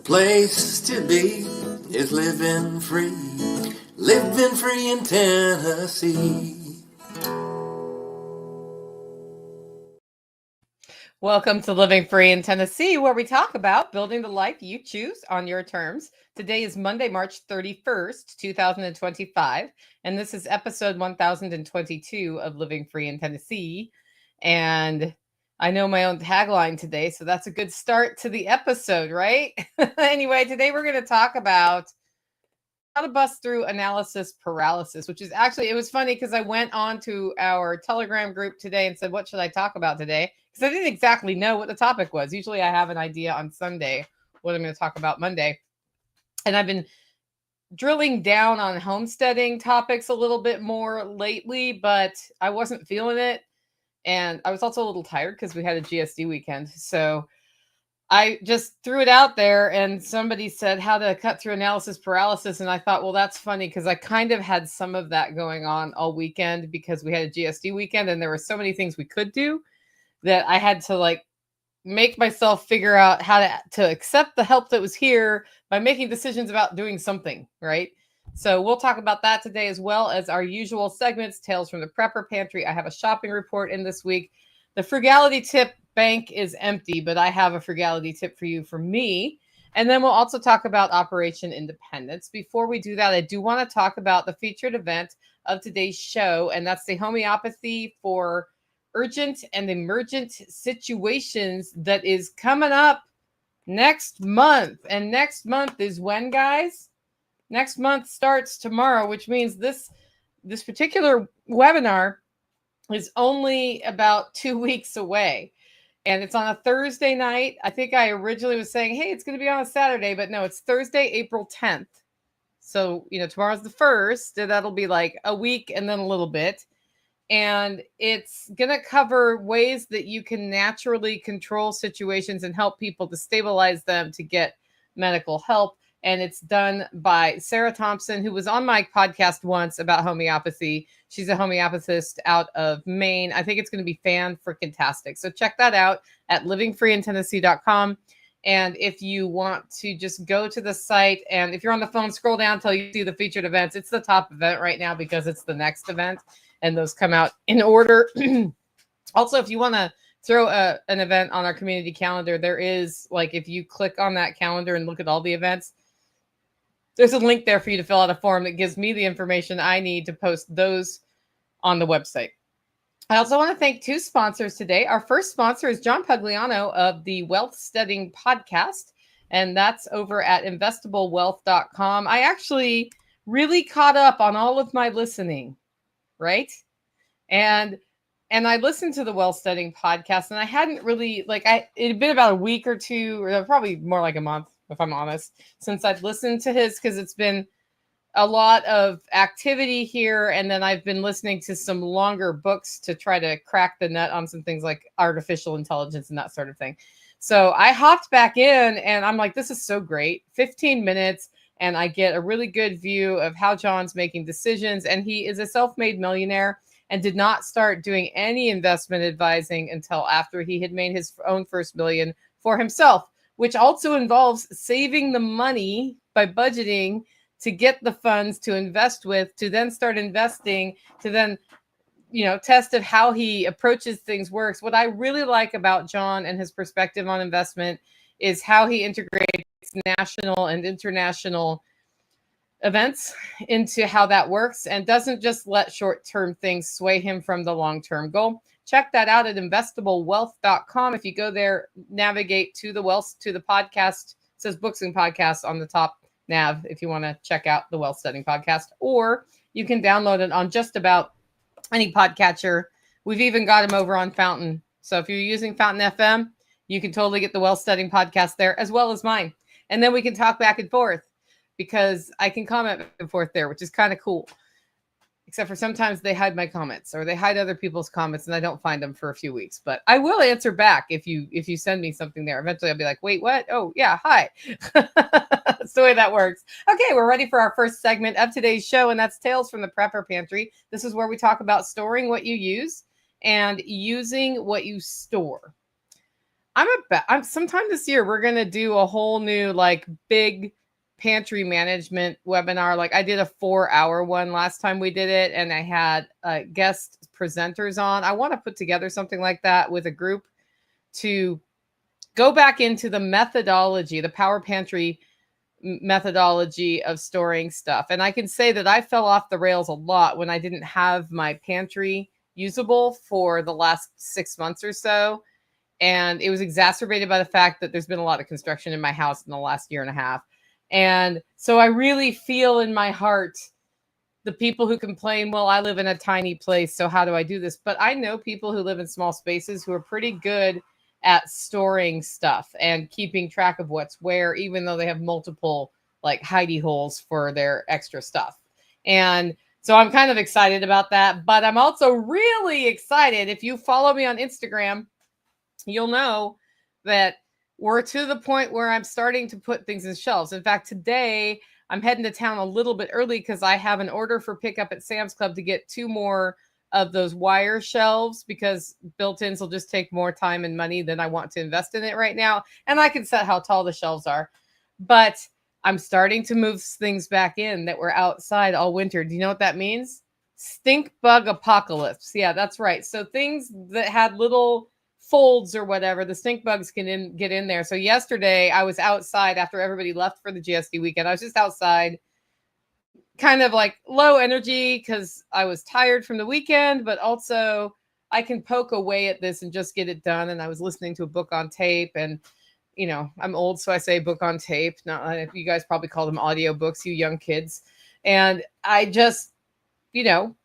place to be is living free in Tennessee. Welcome to Living Free in Tennessee, where we talk about building the life you choose on your terms. Today is Monday, March 31st, 2025, and this is episode 1022 of Living Free in Tennessee. And I know my own tagline today, so that's a good start to the episode, right? Anyway, today we're going to talk about how to bust through analysis paralysis, which is actually, it was funny because I went on to our Telegram group today and said, what should I talk about today? Because I didn't exactly know what the topic was. Usually I have an idea on Sunday what I'm going to talk about Monday. And I've been drilling down on homesteading topics a little bit more lately, but I wasn't feeling it. And I was also a little tired because we had a GSD weekend. So I just threw it out there and somebody said how to cut through analysis paralysis. And I thought, well, that's funny because I kind of had some of that going on all weekend because we had a GSD weekend and there were so many things we could do that I had to make myself figure out how to accept the help that was here by making decisions about doing something, right? So we'll talk about that today, as well as our usual segments, Tales from the Prepper Pantry. I have a shopping report in this week. The frugality tip bank is empty, but I have a frugality tip for you from me. And then we'll also talk about Operation Independence. Before we do that, I do want to talk about the featured event of today's show, and that's the Homeopathy for Urgent and Emergent Situations that is coming up next month. And next month is when, guys? Next month starts tomorrow, which means this particular webinar is only about 2 weeks away. And it's on a Thursday night. I think I originally was saying, hey, it's going to be on a Saturday, but no, it's Thursday, April 10th. So, tomorrow's the 1st. That'll be like a week and then a little bit. And it's going to cover ways that you can naturally control situations and help people to stabilize them to get medical help. And it's done by Sarah Thompson, who was on my podcast once about homeopathy. She's a homeopathist out of Maine. I think it's going to be fan-freaking-tastic. So check that out at livingfreeintennessee.com. And if you want to just go to the site, and if you're on the phone, scroll down until you see the featured events. It's the top event right now because it's the next event, and those come out in order. Also, if you want to throw an event on our community calendar, there is, if you click on that calendar and look at all the events, there's a link there for you to fill out a form that gives me the information I need to post those on the website. I also want to thank two sponsors today. Our first sponsor is John Pugliano of the Wealth Studying Podcast, and that's over at investablewealth.com. I actually really caught up on all of my listening, right? And I listened to the Wealth Studying Podcast, and I hadn't really, it had been about a week or two, or probably more like a month, if I'm honest, since I'd listened to his, because it's been a lot of activity here. And then I've been listening to some longer books to try to crack the nut on some things like artificial intelligence and that sort of thing. So I hopped back in and I'm like, this is so great. 15 minutes. And I get a really good view of how John's making decisions. And he is a self-made millionaire and did not start doing any investment advising until after he had made his own first million for himself, which also involves saving the money by budgeting to get the funds to invest with, to then start investing, to then, test of how he approaches things works. What I really like about John and his perspective on investment is how he integrates national and international events into how that works and doesn't just let short-term things sway him from the long-term goal. Check that out at investablewealth.com. If you go there, navigate to the podcast. It says books and podcasts on the top nav if you want to check out the Wealth Studying Podcast, or you can download it on just about any podcatcher. We've even got them over on Fountain. So if you're using Fountain FM, you can totally get the Wealth Studying Podcast there as well as mine. And then we can talk back and forth because I can comment back and forth there, which is kind of cool. Except for sometimes they hide my comments or they hide other people's comments and I don't find them for a few weeks. But I will answer back if you send me something there. Eventually I'll be like, wait, what? Oh, yeah, hi. That's the way that works. Okay, we're ready for our first segment of today's show, and that's Tales from the Prepper Pantry. This is where we talk about storing what you use and using what you store. I'm sometime this year we're gonna do a whole new like big pantry management webinar. Like I did a 4-hour one last time we did it, and I had guest presenters on. I want to put together something like that with a group to go back into the methodology, the Power Pantry methodology of storing stuff. And I can say that I fell off the rails a lot when I didn't have my pantry usable for the last 6 months or so. And it was exacerbated by the fact that there's been a lot of construction in my house in the last year and a half. And so I really feel in my heart the people who complain, well, I live in a tiny place, so how do I do this? But I know people who live in small spaces who are pretty good at storing stuff and keeping track of what's where, even though they have multiple like hidey holes for their extra stuff. And so I'm kind of excited about that. But I'm also really excited. If you follow me on Instagram, you'll know that we're to the point where I'm starting to put things in shelves. In fact, today I'm heading to town a little bit early because I have an order for pickup at Sam's Club to get 2 more of those wire shelves, because built-ins will just take more time and money than I want to invest in it right now. And I can set how tall the shelves are. But I'm starting to move things back in that were outside all winter. Do you know what that means? Stink bug apocalypse. Yeah, that's right. So things that had little folds or whatever, the stink bugs can get in there. So yesterday I was outside after everybody left for the GSD weekend. I was just outside, kind of like low energy because I was tired from the weekend, but also I can poke away at this and just get it done. And I was listening to a book on tape, and you know, I'm old, so I say book on tape. Not, you guys probably call them audio books, you young kids. And I just, you know,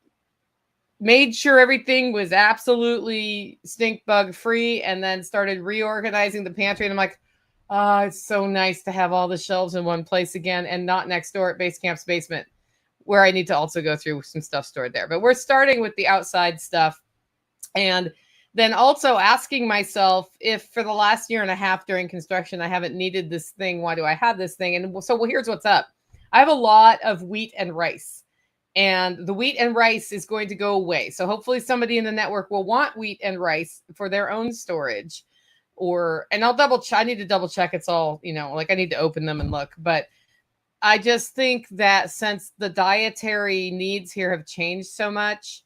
made sure everything was absolutely stink bug free, and then started reorganizing the pantry. And I'm like, it's so nice to have all the shelves in one place again and not next door at Base Camp's basement, where I need to also go through some stuff stored there. But we're starting with the outside stuff. And then also asking myself if for the last year and a half during construction, I haven't needed this thing. Why do I have this thing? And so, well, here's what's up. I have a lot of wheat and rice. And the wheat and rice is going to go away. So hopefully somebody in the network will want wheat and rice for their own storage. And I'll double check. I need to double check it's all, you know, like I need to open them and look. But I just think that since the dietary needs here have changed so much,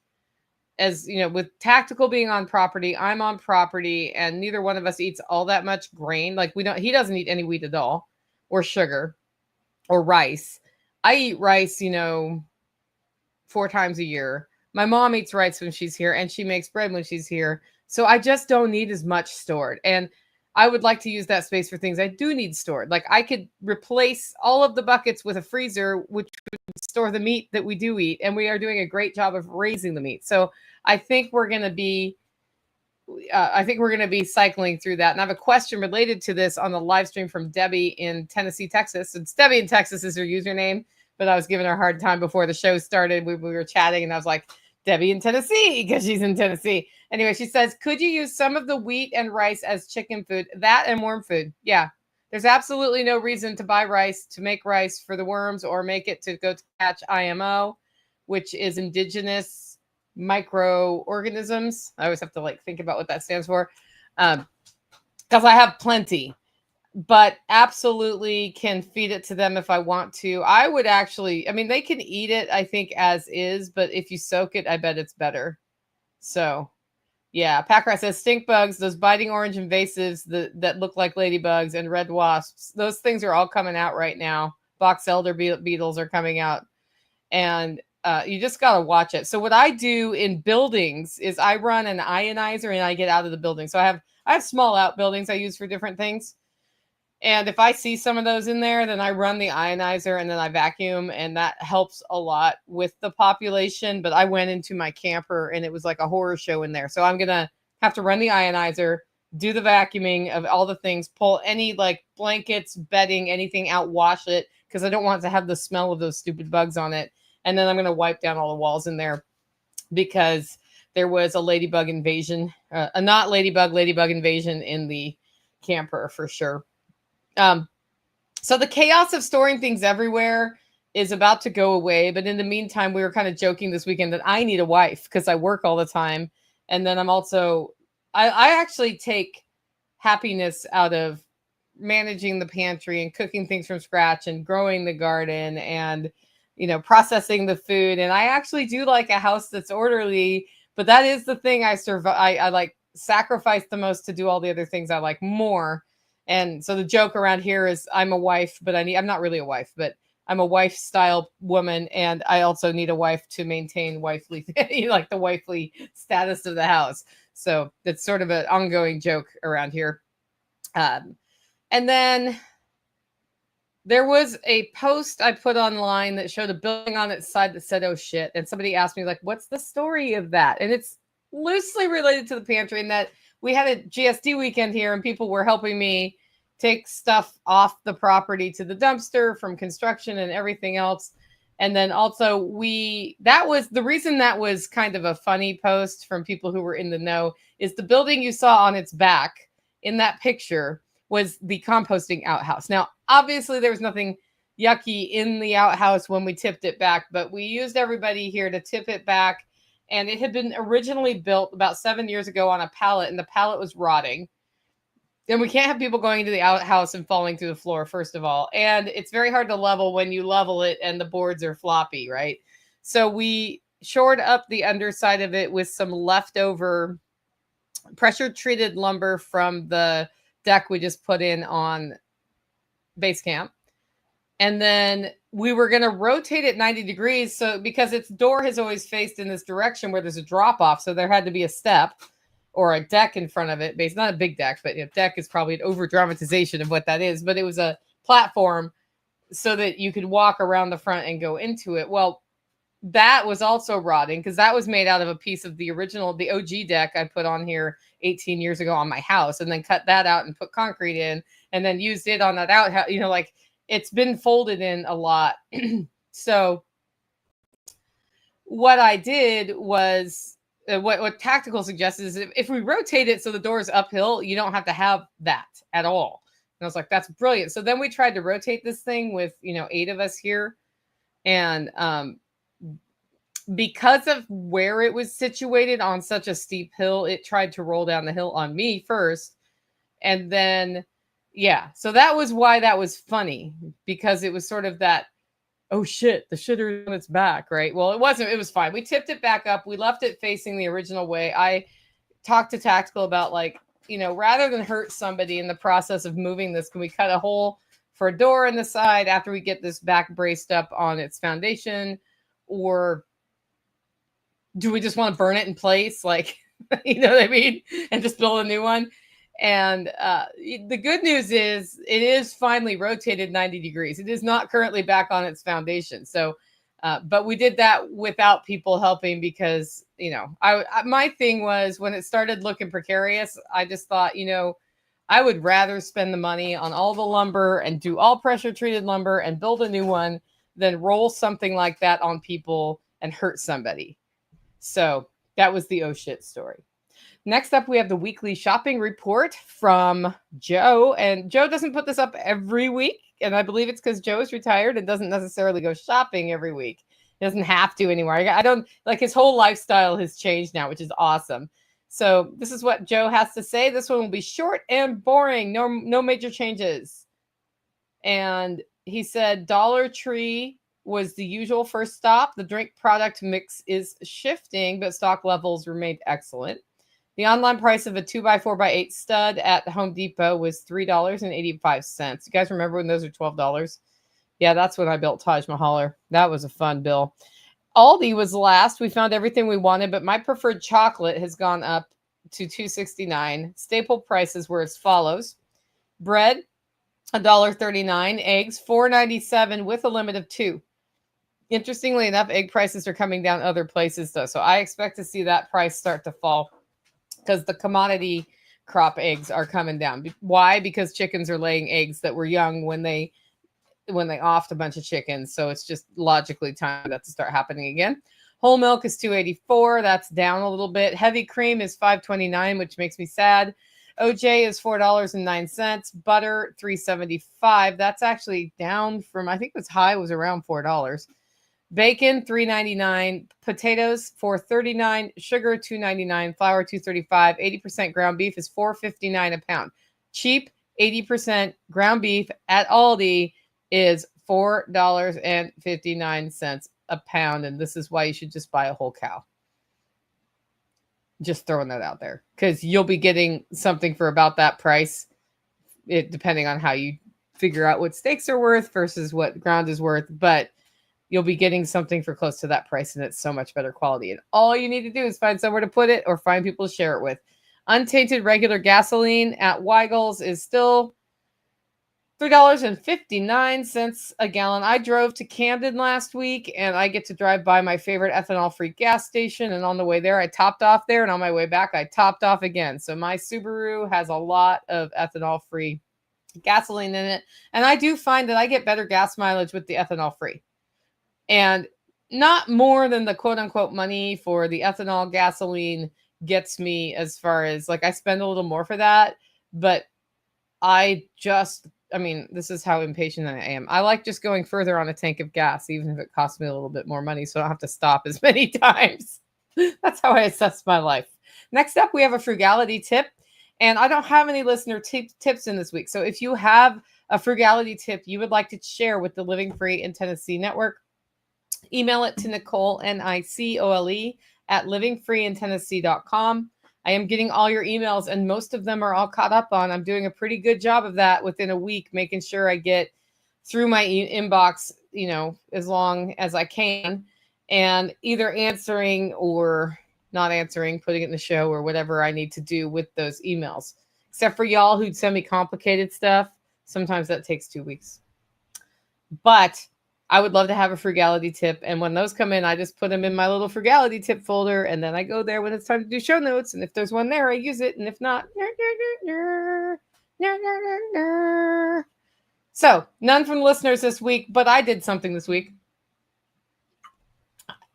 as you know, with Tactical being on property, I'm on property, and neither one of us eats all that much grain. Like he doesn't eat any wheat at all, or sugar, or rice. I eat rice, you know, 4 times a year. My mom eats rice when she's here, and she makes bread when she's here. So I just don't need as much stored. And I would like to use that space for things I do need stored. Like I could replace all of the buckets with a freezer, which would store the meat that we do eat. And we are doing a great job of raising the meat. So I think we're going to be cycling through that. And I have a question related to this on the live stream from Debbie in Tennessee, Texas. It's Debbie in Texas is her username, but I was giving her a hard time before the show started. We were chatting, and I was like, Debbie in Tennessee, because she's in Tennessee. Anyway, she says, could you use some of the wheat and rice as chicken food? That and worm food. Yeah. There's absolutely no reason to buy rice, to make rice for the worms, or make it to go to catch IMO, which is indigenous microorganisms. I always have to like think about what that stands for, because I have plenty, but absolutely can feed it to them if I want to. I would actually, I mean, they can eat it, I think, as is, but if you soak it, I bet it's better. So yeah, Packrat says stink bugs, those biting orange invasives that look like ladybugs, and red wasps. Those things are all coming out right now. Box elder beetles are coming out, and you just got to watch it. So what I do in buildings is I run an ionizer and I get out of the building. So I have small outbuildings I use for different things. And if I see some of those in there, then I run the ionizer and then I vacuum, and that helps a lot with the population. But I went into my camper and it was like a horror show in there. So I'm going to have to run the ionizer, do the vacuuming of all the things, pull any like blankets, bedding, anything out, wash it, because I don't want to have the smell of those stupid bugs on it. And then I'm going to wipe down all the walls in there, because there was a ladybug invasion, ladybug invasion in the camper for sure. So the chaos of storing things everywhere is about to go away. But in the meantime, we were kind of joking this weekend that I need a wife because I work all the time. And then I'm also, I actually take happiness out of managing the pantry and cooking things from scratch and growing the garden and, processing the food. And I actually do like a house that's orderly, but that is the thing I like sacrifice the most to do all the other things I like more. And so the joke around here is I'm a wife, but I'm not really a wife, but I'm a wife style woman. And I also need a wife to maintain wifely, like the wifely status of the house. So it's sort of an ongoing joke around here. And then there was a post I put online that showed a building on its side that said, "Oh shit." And somebody asked me, like, what's the story of that? And it's loosely related to the pantry, in that we had a GSD weekend here and people were helping me take stuff off the property to the dumpster from construction and everything else. And then also that was the reason that was kind of a funny post from people who were in the know, is the building you saw on its back in that picture was the composting outhouse. Now, obviously there was nothing yucky in the outhouse when we tipped it back, but we used everybody here to tip it back. And it had been originally built about 7 years ago on a pallet, and the pallet was rotting. And we can't have people going into the outhouse and falling through the floor, first of all. And it's very hard to level when you level it and the boards are floppy, right? So we shored up the underside of it with some leftover pressure treated lumber from the deck we just put in on base camp. And then we were going to rotate it 90 degrees. So because its door has always faced in this direction where there's a drop off. So there had to be a step or a deck in front of it. It's not a big deck, but a deck is probably an over dramatization of what that is. But it was a platform so that you could walk around the front and go into it. Well, that was also rotting because that was made out of a piece of the OG deck I put on here 18 years ago on my house, and then cut that out and put concrete in and then used it on that outhouse. Like it's been folded in a lot. So what I did was what Tactical suggested is if we rotate it so the door is uphill, you don't have to have that at all. And I was like, that's brilliant. So then we tried to rotate this thing with, 8 of us here. And because of where it was situated on such a steep hill, it tried to roll down the hill on me first. And then, so that was why that was funny, because it was sort of that, oh shit, the shitter on its back, right? Well, it wasn't. It was fine. We tipped it back up. We left it facing the original way. I talked to Tactical about rather than hurt somebody in the process of moving this, can we cut a hole for a door in the side after we get this back braced up on its foundation? Or do we just want to burn it in place? You know what I mean? And just build a new one. And the good news is it is finally rotated 90 degrees. It is not currently back on its foundation. So, but we did that without people helping because, my thing was when it started looking precarious, I just thought, I would rather spend the money on all the lumber and do all pressure treated lumber and build a new one than roll something like that on people and hurt somebody. So that was the oh shit story. Next up, we have the weekly shopping report from Joe. And Joe doesn't put this up every week. And I believe it's because Joe is retired and doesn't necessarily go shopping every week. He doesn't have to anymore. I don't his whole lifestyle has changed now, which is awesome. So this is what Joe has to say. This one will be short and boring. No major changes. And he said Dollar Tree was the usual first stop. The drink product mix is shifting, but stock levels remained excellent. The online price of a 2x4x8 stud at Home Depot was $3.85. You guys remember when those were $12? Yeah, that's when I built Taj Mahal. That was a fun bill. Aldi was last. We found everything we wanted, but my preferred chocolate has gone up to $2.69. Staple prices were as follows. Bread, $1.39. Eggs, $4.97 with a limit of 2. Interestingly enough, egg prices are coming down other places, though. So I expect to see that price start to fall because the commodity crop eggs are coming down. Why? Because chickens are laying eggs that were young when they offed a bunch of chickens. So it's just logically time for that to start happening again. Whole milk is $2.84. That's down a little bit. Heavy cream is $5.29, which makes me sad. OJ is $4.09. Butter, $3.75. That's actually down from, I think its high was around $4. Bacon, $3.99. Potatoes, $4.39. Sugar, $2.99. Flour, $2.35. 80% ground beef is $4.59 a pound. cheap 80% ground beef at Aldi is $4.59 a pound. And this is why you should just buy a whole cow. Just throwing that out there, because you'll be getting something for about that price, depending on how you figure out what steaks are worth versus what ground is worth. But you'll be getting something for close to that price, and it's so much better quality. And all you need to do is find somewhere to put it or find people to share it with. Untainted regular gasoline at Weigel's is still $3.59 a gallon. I drove to Camden last week, and I get to drive by my favorite ethanol-free gas station. And on the way there, I topped off there, and on my way back, I topped off again. So my Subaru has a lot of ethanol-free gasoline in it. And I do find that I get better gas mileage with the ethanol-free. And not more than the quote-unquote money for the ethanol gasoline gets me, as far as, like, I spend a little more for that. But this is how impatient I am. I like just going further on a tank of gas, even if it costs me a little bit more money, so I don't have to stop as many times. That's how I assess my life. Next up, we have a frugality tip. And I don't have any listener tips in this week. So if you have a frugality tip you would like to share with the Living Free in Tennessee Network, email it to Nicole, Nicole, at livingfreeintennessee.com. I am getting all your emails, and most of them are all caught up on. I'm doing a pretty good job of that within a week, making sure I get through my inbox, as long as I can, and either answering or not answering, putting it in the show, or whatever I need to do with those emails. Except for y'all who'd send me complicated stuff. Sometimes that takes 2 weeks. But I would love to have a frugality tip. And when those come in, I just put them in my little frugality tip folder. And then I go there when it's time to do show notes. And if there's one there, I use it. And if not, So none from listeners this week, but I did something this week.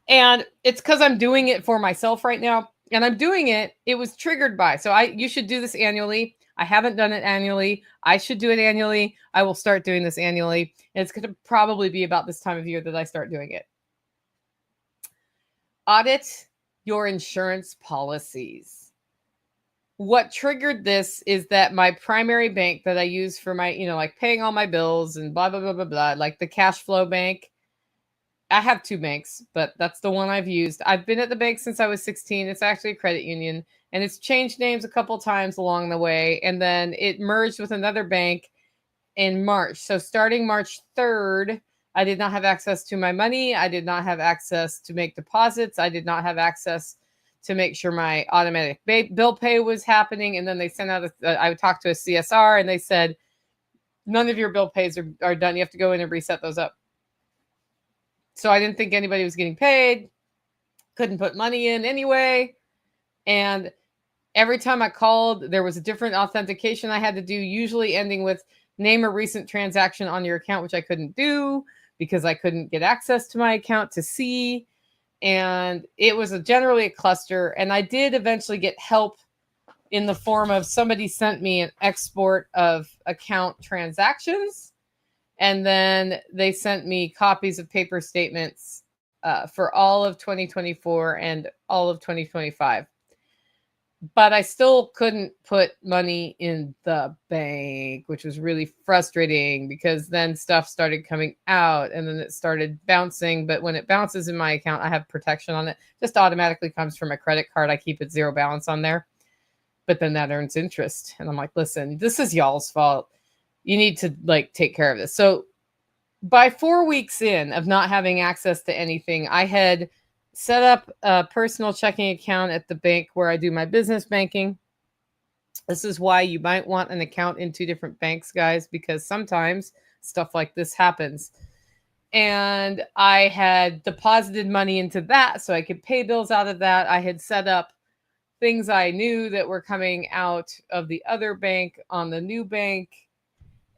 And it's because I'm doing it for myself right now. And I'm doing it. It was triggered by. So you should do this annually. I haven't done it annually. I should do it annually. I will start doing this annually. And it's going to probably be about this time of year that I start doing it. Audit your insurance policies. What triggered this is that my primary bank that I use for my, like paying all my bills and blah, blah, blah, blah, blah, like the cash flow bank. I have 2 banks, but that's the one I've used. I've been at the bank since I was 16. It's actually a credit union, and it's changed names a couple times along the way. And then it merged with another bank in March. So starting March 3rd, I did not have access to my money. I did not have access to make deposits. I did not have access to make sure my automatic bill pay was happening. And then they sent out, I talked to a CSR, and they said, none of your bill pays are done. You have to go in and reset those up. So I didn't think anybody was getting paid. Couldn't put money in anyway. And every time I called, there was a different authentication I had to do, usually ending with name a recent transaction on your account, which I couldn't do because I couldn't get access to my account to see. And it was generally a cluster. And I did eventually get help in the form of somebody sent me an export of account transactions. And then they sent me copies of paper statements for all of 2024 and all of 2025. But I still couldn't put money in the bank, which was really frustrating because then stuff started coming out and then it started bouncing. But when it bounces in my account, I have protection on it. Just automatically comes from a credit card. I keep it 0 balance on there. But then that earns interest. And I'm like, listen, this is y'all's fault. You need to take care of this. So by 4 weeks in of not having access to anything, I had set up a personal checking account at the bank where I do my business banking. This is why you might want an account in 2 different banks, guys, because sometimes stuff like this happens. And I had deposited money into that so I could pay bills out of that. I had set up things I knew that were coming out of the other bank on the new bank.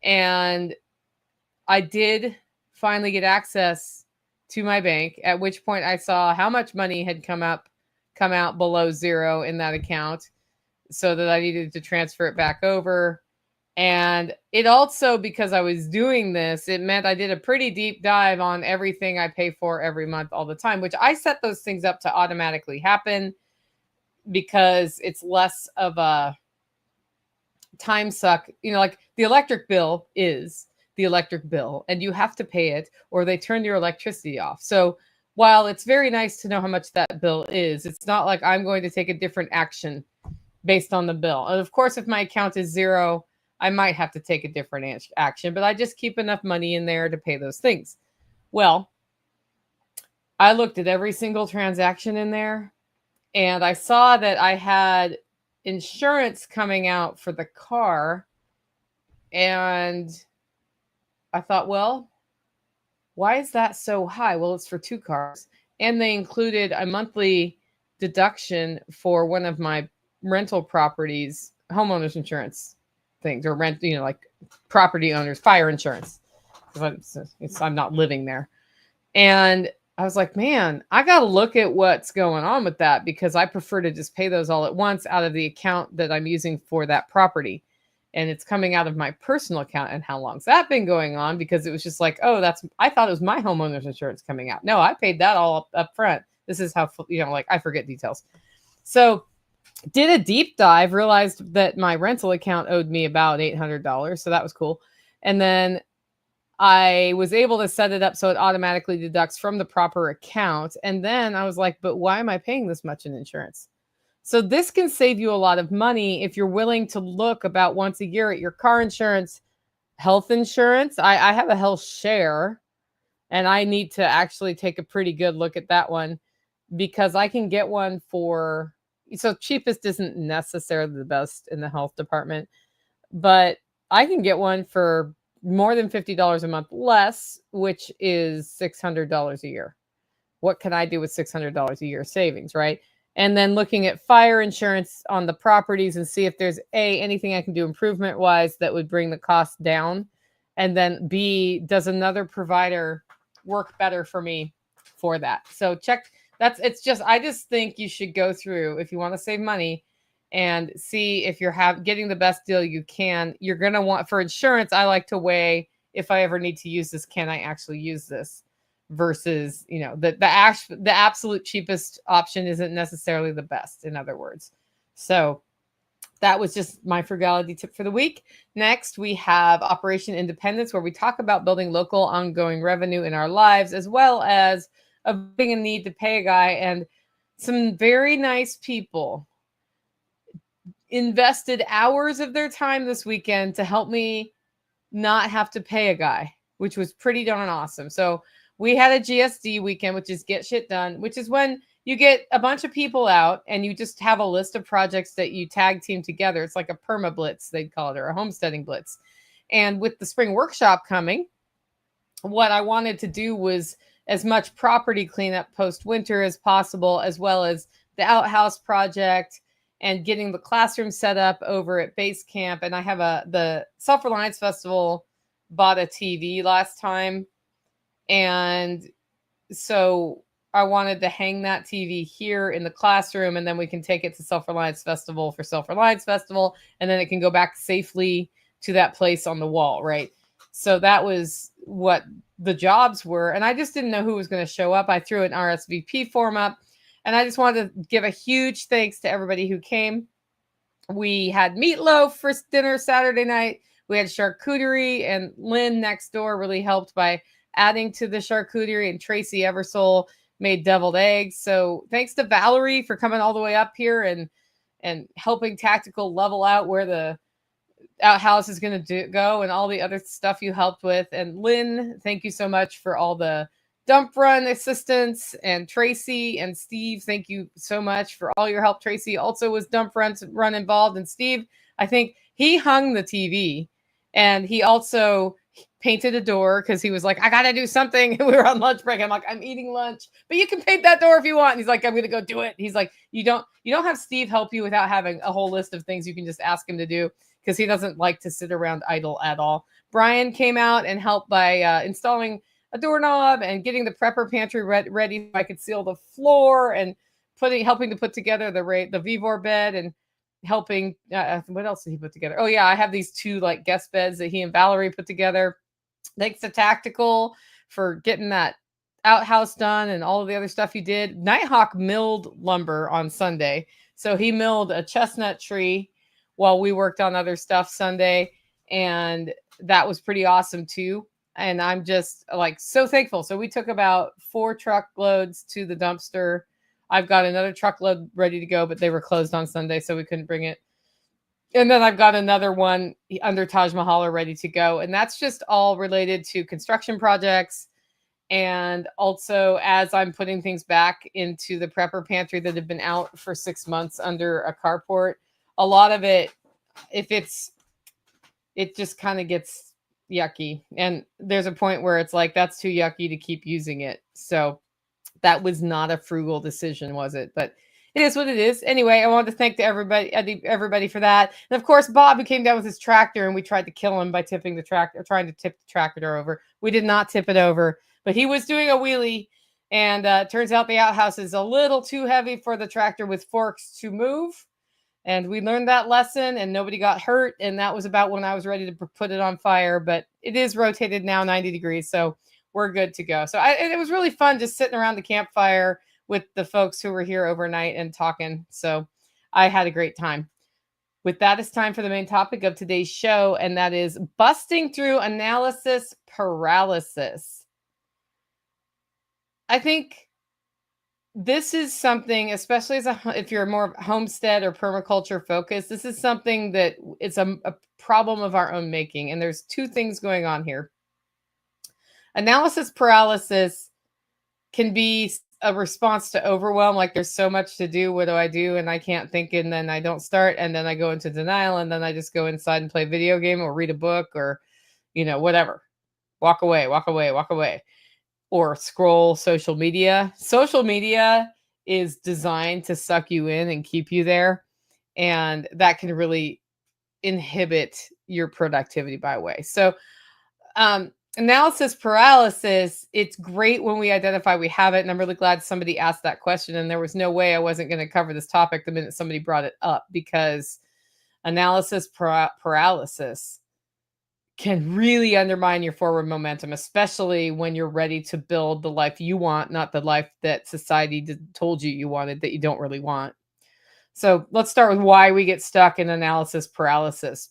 And I did finally get access to my bank, at which point I saw how much money had come out below 0 in that account so that I needed to transfer it back over. And it also, because I was doing this, it meant I did a pretty deep dive on everything I pay for every month all the time, which I set those things up to automatically happen because it's less of a time suck. Like the electric bill is the electric bill and you have to pay it or they turn your electricity off. So while it's very nice to know how much that bill is, it's not like I'm going to take a different action based on the bill. And of course, if my account is zero, I might have to take a different action, but I just keep enough money in there to pay those things. Well, I looked at every single transaction in there and I saw that I had insurance coming out for the car. And I thought, well, why is that so high? Well, it's for 2 cars. And they included a monthly deduction for one of my rental properties, homeowners insurance things, or rent, like property owners, fire insurance. I'm not living there. And I was like, man, I got to look at what's going on with that because I prefer to just pay those all at once out of the account that I'm using for that property. And it's coming out of my personal account. And how long's that been going on? Because it was just like, oh, I thought it was my homeowner's insurance coming out. No, I paid that all up front. This is how, like I forget details. So did a deep dive, realized that my rental account owed me about $800. So that was cool. And then I was able to set it up so it automatically deducts from the proper account. And then I was like, but why am I paying this much in insurance? So this can save you a lot of money if you're willing to look about once a year at your car insurance, health insurance. I have a health share and I need to actually take a pretty good look at that one because I can get one so cheapest isn't necessarily the best in the health department, but I can get one for more than $50 a month less, which is $600 a year. What can I do with $600 a year savings, right? And then looking at fire insurance on the properties and see if there's anything I can do improvement wise that would bring the cost down. And then B, does another provider work better for me for that? So I just think you should go through if you want to save money and see if you're getting the best deal you can. You're going to want, for insurance, I like to weigh if I ever need to use this, can I actually use this? Versus, the absolute cheapest option isn't necessarily the best, in other words. So that was just my frugality tip for the week. Next, we have Operation Independence, where we talk about building local ongoing revenue in our lives, as well as avoiding a need to pay a guy. And some very nice people invested hours of their time this weekend to help me not have to pay a guy, which was pretty darn awesome. So we had a GSD weekend, which is Get Shit Done, which is when you get a bunch of people out and you just have a list of projects that you tag team together. It's like a perma blitz, they'd call it, or a homesteading blitz. And with the spring workshop coming, what I wanted to do was as much property cleanup post-winter as possible, as well as the outhouse project and getting the classroom set up over at base camp. And I have the Self-Reliance Festival bought a TV last time. And so I wanted to hang that TV here in the classroom, and then we can take it to Self-Reliance Festival for Self-Reliance Festival, and then it can go back safely to that place on the wall, right? So that was what the jobs were, and I just didn't know who was going to show up. I threw an RSVP form up, and I just wanted to give a huge thanks to everybody who came. We had meatloaf for dinner Saturday night. We had charcuterie, and Lynn next door really helped by adding to the charcuterie, and Tracy Eversole made deviled eggs. So thanks to Valerie for coming all the way up here and helping tactical level out where the outhouse is going to go and all the other stuff you helped with. And Lynn, thank you so much for all the dump run assistance. And Tracy and Steve, thank you so much for all your help. Tracy also was dump run involved. And Steve, I think he hung the TV, and he also painted a door because he was like, I gotta do something. We were on lunch break. I'm like, I'm eating lunch, but you can paint that door if you want. And he's like, I'm gonna go do it. He's like, you don't have Steve help you without having a whole list of things you can just ask him to do, because he doesn't like to sit around idle at all. Brian came out and helped by installing a doorknob and getting the prepper pantry ready so I could seal the floor, and helping to put together the Vivor bed, and helping what else did he put together? Oh yeah, I have these 2 like guest beds that he and Valerie put together. Thanks to Tactical for getting that outhouse done and all of the other stuff he did. Nighthawk milled lumber on Sunday. So he milled a chestnut tree while we worked on other stuff Sunday. And that was pretty awesome too. And I'm just like so thankful. So we took about 4 truckloads to the dumpster. I've got another truckload ready to go, but they were closed on Sunday, so we couldn't bring it. And then I've got another one under Taj Mahal ready to go. And that's just all related to construction projects. And also, as I'm putting things back into the prepper pantry that have been out for 6 months under a carport, a lot of it, it just kind of gets yucky. And there's a point where it's like, that's too yucky to keep using it. So that was not a frugal decision, was it? But it is what it is. Anyway, I wanted to thank everybody for that. And of course, Bob, who came down with his tractor, and we tried to kill him by trying to tip the tractor over. We did not tip it over, but he was doing a wheelie. And turns out the outhouse is a little too heavy for the tractor with forks to move. And we learned that lesson, and nobody got hurt. And that was about when I was ready to put it on fire. But it is rotated now 90 degrees. So we're good to go. So it was really fun just sitting around the campfire with the folks who were here overnight and talking. So I had a great time. With that, it's time for the main topic of today's show, and that is busting through analysis paralysis. I think this is something, especially if you're more homestead or permaculture focused, this is something that it's a problem of our own making. And there's 2 things going on here. Analysis paralysis can be a response to overwhelm, like there's so much to do, what do I do? And I can't think, and then I don't start, and then I go into denial, and then I just go inside and play a video game or read a book or, whatever. Walk away, or scroll social media. Social media is designed to suck you in and keep you there, and that can really inhibit your productivity by way. So, analysis paralysis, it's great when we identify we have it. And I'm really glad somebody asked that question. And there was no way I wasn't going to cover this topic the minute somebody brought it up, because analysis paralysis can really undermine your forward momentum, especially when you're ready to build the life you want, not the life that society told you wanted that you don't really want. So let's start with why we get stuck in analysis paralysis.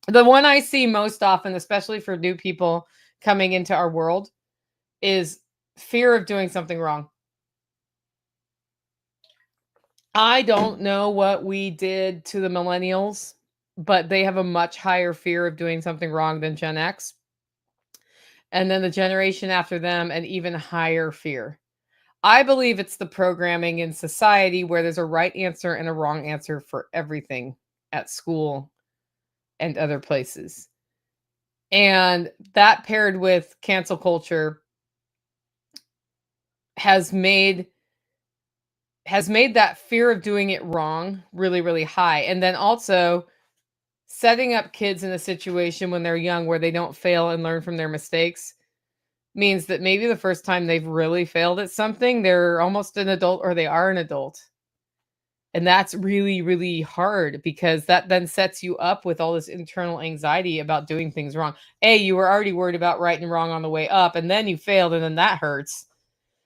The one I see most often, especially for new people coming into our world, is fear of doing something wrong. I don't know what we did to the millennials, but they have a much higher fear of doing something wrong than Gen X. And then the generation after them, an even higher fear. I believe it's the programming in society where there's a right answer and a wrong answer for everything at school and other places. And that, paired with cancel culture, has made that fear of doing it wrong really, really high. And then also setting up kids in a situation when they're young where they don't fail and learn from their mistakes means that maybe the first time they've really failed at something, they're almost an adult, or they are an adult. And that's really, really hard, because that then sets you up with all this internal anxiety about doing things wrong. You were already worried about right and wrong on the way up, and then you failed, and then that hurts.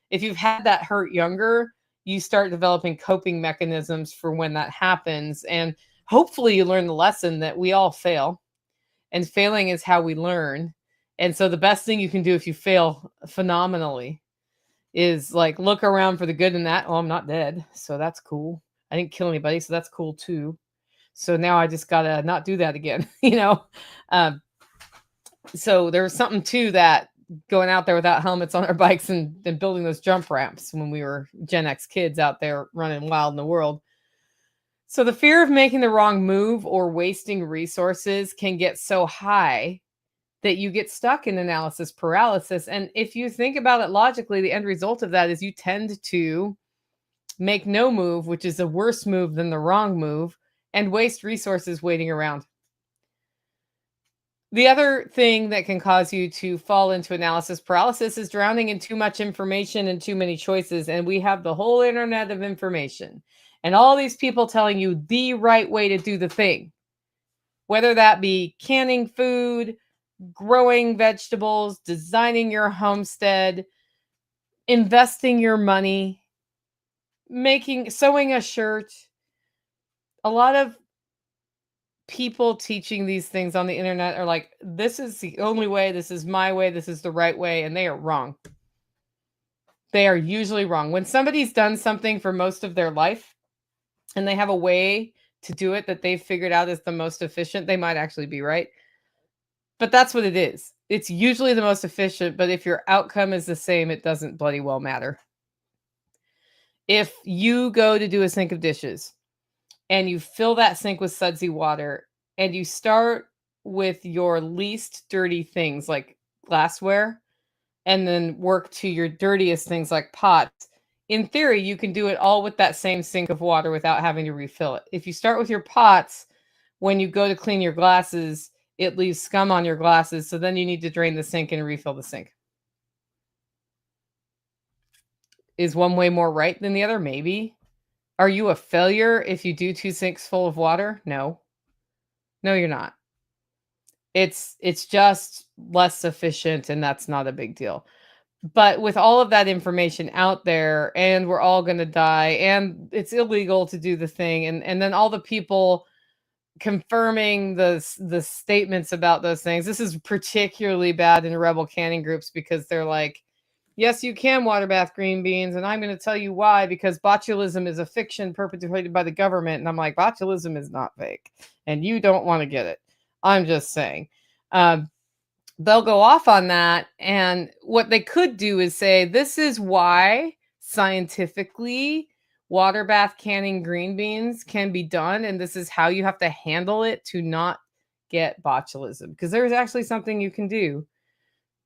If you've had that hurt younger, you start developing coping mechanisms for when that happens. And hopefully you learn the lesson that we all fail, and failing is how we learn. And so the best thing you can do if you fail phenomenally is like look around for the good in that. Oh, I'm not dead, so that's cool. I didn't kill anybody, so that's cool too. So now I just gotta not do that again, So there was something to that, going out there without helmets on our bikes and building those jump ramps when we were Gen X kids out there running wild in the world. So the fear of making the wrong move or wasting resources can get so high that you get stuck in analysis paralysis. And if you think about it logically, the end result of that is you tend to make no move, which is a worse move than the wrong move, and waste resources waiting around. The other thing that can cause you to fall into analysis paralysis is drowning in too much information and too many choices. And we have the whole internet of information and all these people telling you the right way to do the thing, whether that be canning food, growing vegetables, designing your homestead, investing your money, sewing a shirt. A lot of people teaching these things on the internet are like, this is the only way, this is my way, this is the right way, and they are wrong. They are usually wrong. When somebody's done something for most of their life and they have a way to do it that they've figured out is the most efficient, they might actually be right. But that's what it is. It's usually the most efficient, but if your outcome is the same, it doesn't bloody well matter. If you go to do a sink of dishes and you fill that sink with sudsy water and you start with your least dirty things like glassware and then work to your dirtiest things like pots, in theory, you can do it all with that same sink of water without having to refill it. If you start with your pots, when you go to clean your glasses, it leaves scum on your glasses. So then you need to drain the sink and refill the sink. Is one way more right than the other? Maybe. Are you a failure if you do 2 sinks full of water? No. No, you're not. It's just less efficient, and that's not a big deal. But with all of that information out there, and we're all going to die, and it's illegal to do the thing, and then all the people confirming the statements about those things. This is particularly bad in rebel canning groups because they're like, yes, you can water bath green beans, and I'm going to tell you why, because botulism is a fiction perpetrated by the government. And I'm like, botulism is not fake, and you don't want to get it. I'm just saying. They'll go off on that, and what they could do is say, this is why scientifically water bath canning green beans can be done, and this is how you have to handle it to not get botulism, because there's actually something you can do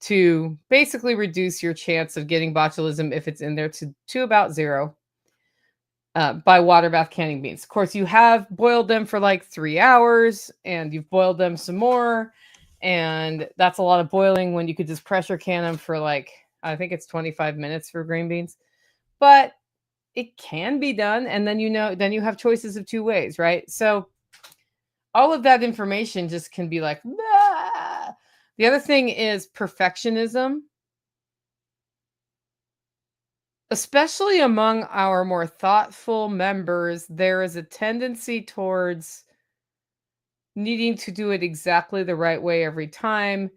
to basically reduce your chance of getting botulism if it's in there to about zero by water bath canning beans. Of course, you have boiled them for like 3 hours, and you've boiled them some more, and that's a lot of boiling when you could just pressure can them for like, I think it's 25 minutes for green beans. But it can be done, and then then you have choices of 2 ways, right? So all of that information just can be like, nah. The other thing is perfectionism, especially among our more thoughtful members. There is a tendency towards needing to do it exactly the right way every time.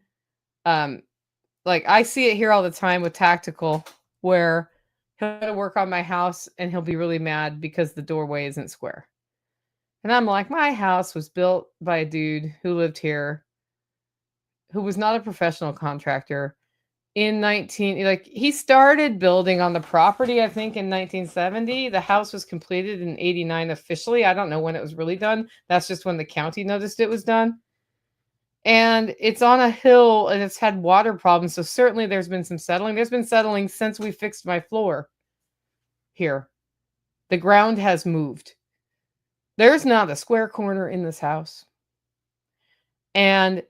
Like I see it here all the time with Tactical, where he'll go to work on my house and he'll be really mad because the doorway isn't square. And I'm like, my house was built by a dude who lived here, who was not a professional contractor in he started building on the property, I think, in 1970. The house was completed in 89 officially. I don't know when it was really done. That's just when the county noticed it was done. And it's on a hill and it's had water problems. So certainly there's been some settling. There's been settling since we fixed my floor here. The ground has moved. There's not a square corner in this house. And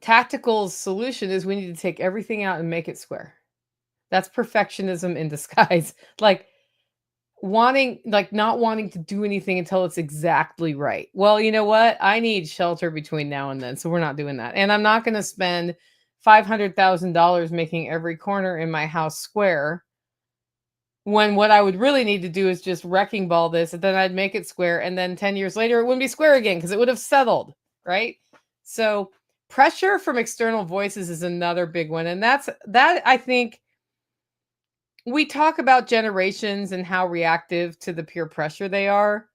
Tactical's solution is we need to take everything out and make it square. That's perfectionism in disguise. Like not wanting to do anything until it's exactly right. Well, you know what? I need shelter between now and then, so we're not doing that. And I'm not going to spend $500,000 making every corner in my house square, when what I would really need to do is just wrecking ball this, and then I'd make it square, and then 10 years later it wouldn't be square again because it would have settled, right? So pressure from external voices is another big one, and that I think we talk about generations and how reactive to the peer pressure they are.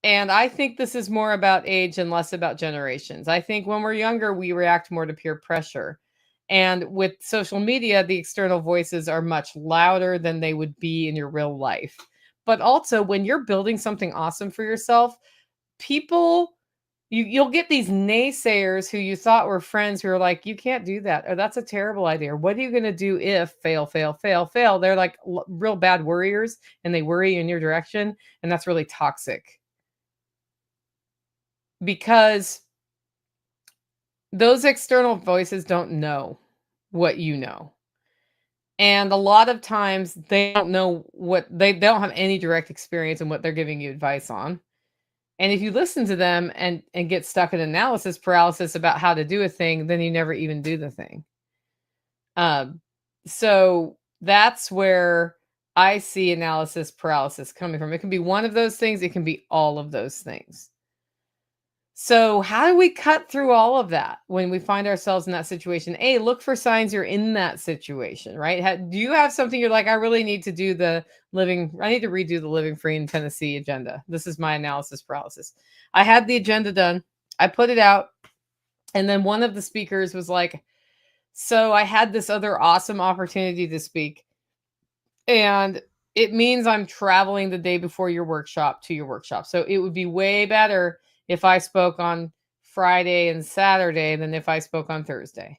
And I think this is more about age and less about generations. I think when we're younger, we react more to peer pressure. And with social media, the external voices are much louder than they would be in your real life. But also, when you're building something awesome for yourself, people, you'll get these naysayers who you thought were friends who are like, you can't do that, or that's a terrible idea, or what are you going to do if fail, fail, fail, fail? They're like real bad worriers, and they worry in your direction, and that's really toxic. Because those external voices don't know what you know. And a lot of times they don't know they don't have any direct experience in what they're giving you advice on. And if you listen to them and get stuck in analysis paralysis about how to do a thing, then you never even do the thing. So that's where I see analysis paralysis coming from. It can be one of those things. It can be all of those things. So, how do we cut through all of that when we find ourselves in that situation? A, look for signs you're in that situation, right? Do you have something you're like, I really need to do I need to redo the Living Free in Tennessee agenda. This is my analysis paralysis. I had the agenda done, I put it out, and then one of the speakers was like, so I had this other awesome opportunity to speak, and it means I'm traveling the day before your workshop to your workshop. So it would be way better if I spoke on Friday and Saturday than if I spoke on Thursday.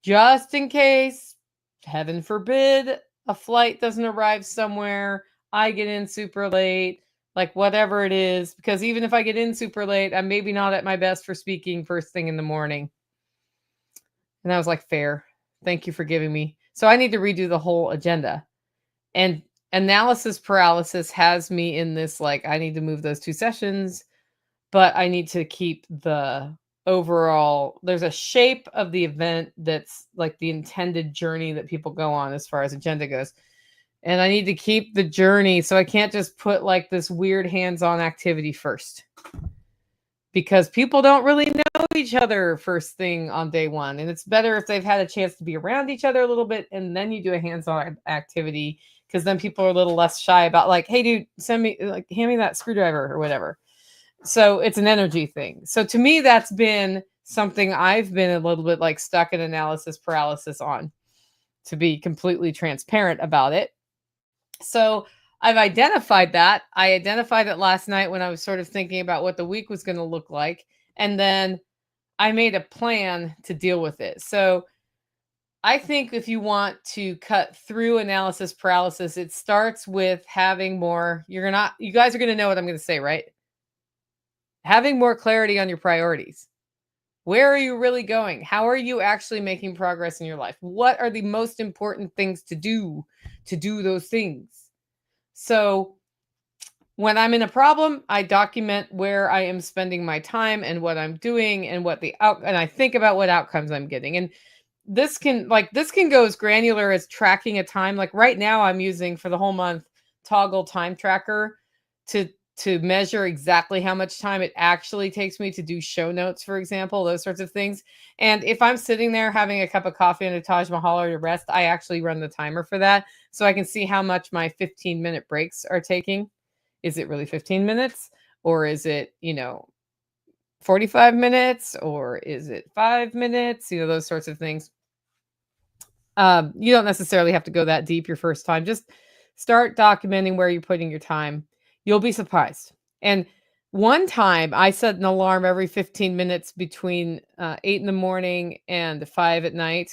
Just in case, heaven forbid, a flight doesn't arrive somewhere, I get in super late, like whatever it is, because even if I get in super late, I'm maybe not at my best for speaking first thing in the morning. And I was like, fair. Thank you for giving me. So I need to redo the whole agenda. And analysis paralysis has me in this, like, I need to move those 2 sessions, but I need to keep the overall, there's a shape of the event that's like the intended journey that people go on as far as agenda goes. And I need to keep the journey, so I can't just put like this weird hands-on activity first, because people don't really know each other first thing on day one. And it's better if they've had a chance to be around each other a little bit, and then you do a hands-on activity, because then people are a little less shy about like, hey dude, hand me that screwdriver or whatever. So it's an energy thing. So to me, that's been something I've been a little bit like stuck in analysis paralysis on, to be completely transparent about it. So I've identified that. I identified it last night when I was sort of thinking about what the week was going to look like. And then I made a plan to deal with it. So I think if you want to cut through analysis paralysis, it starts with having more. You guys are going to know what I'm going to say, right? Having more clarity on your priorities. Where are you really going? How are you actually making progress in your life? What are the most important things to do those things? So when I'm in a problem, I document where I am spending my time and what I'm doing and and I think about what outcomes I'm getting. And this can go as granular as tracking a time. Like right now I'm using, for the whole month, Toggle Time Tracker to measure exactly how much time it actually takes me to do show notes, for example, those sorts of things. And if I'm sitting there having a cup of coffee and a Taj Mahal or to rest, I actually run the timer for that, so I can see how much my 15-minute breaks are taking. Is it really 15 minutes, or is it, 45 minutes, or is it 5 minutes? Those sorts of things. You don't necessarily have to go that deep your first time. Just start documenting where you're putting your time. You'll be surprised. And one time I set an alarm every 15 minutes between 8 in the morning and 5 at night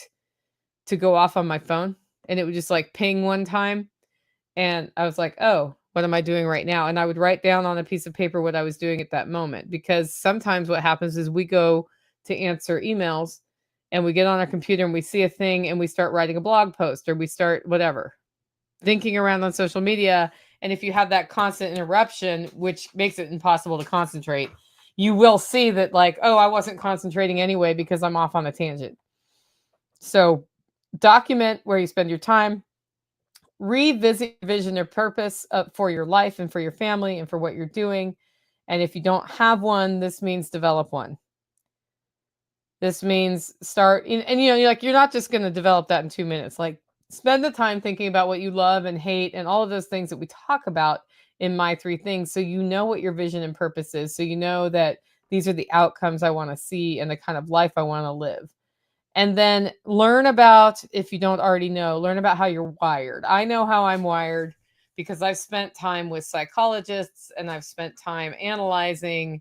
to go off on my phone. And it would just like ping one time. And I was like, oh, what am I doing right now? And I would write down on a piece of paper what I was doing at that moment. Because sometimes what happens is we go to answer emails and we get on our computer and we see a thing and we start writing a blog post, or we start whatever, thinking around on social media. And if you have that constant interruption, which makes it impossible to concentrate, you will see that like, oh, I wasn't concentrating anyway because I'm off on a tangent. So document where you spend your time. Revisit your vision or purpose for your life and for your family and for what you're doing. And if you don't have one, this means develop one. This means you're not just going to develop that in 2 minutes. Like, spend the time thinking about what you love and hate and all of those things that we talk about in my 3 things. So you know what your vision and purpose is. So you know that these are the outcomes I want to see and the kind of life I want to live. And then learn about, if you don't already know, learn about how you're wired. I know how I'm wired because I've spent time with psychologists and I've spent time analyzing.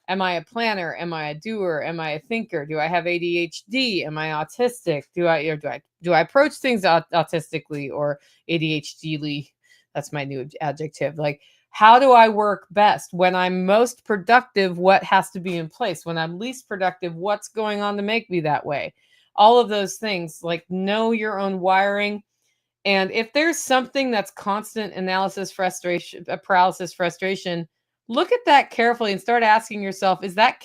Am I a planner? Am I a doer? Am I a thinker? Do I have ADHD? Am I autistic? Do I approach things autistically or ADHD-ly? That's my new adjective. Like, how do I work best? When I'm most productive, what has to be in place? When I'm least productive, what's going on to make me that way? All of those things, like, know your own wiring. And if there's something that's constant analysis, frustration, paralysis, frustration, look at that carefully and start asking yourself, is that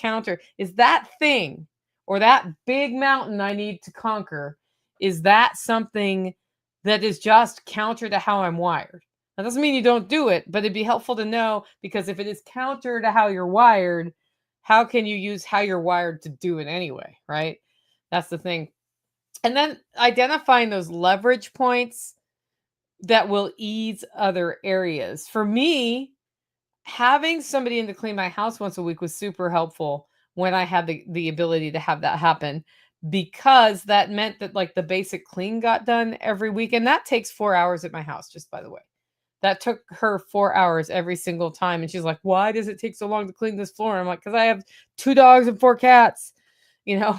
thing or that big mountain I need to conquer, is that something that is just counter to how I'm wired? That doesn't mean you don't do it, but it'd be helpful to know, because if it is counter to how you're wired, how can you use how you're wired to do it anyway, right? That's the thing. And then identifying those leverage points that will ease other areas. For me, having somebody in to clean my house once a week was super helpful when I had the ability to have that happen, because that meant that like the basic clean got done every week. And that takes 4 hours at my house, just by the way. That took her 4 hours every single time. And she's like, why does it take so long to clean this floor? And I'm like, because I have 2 dogs and 4 cats, you know?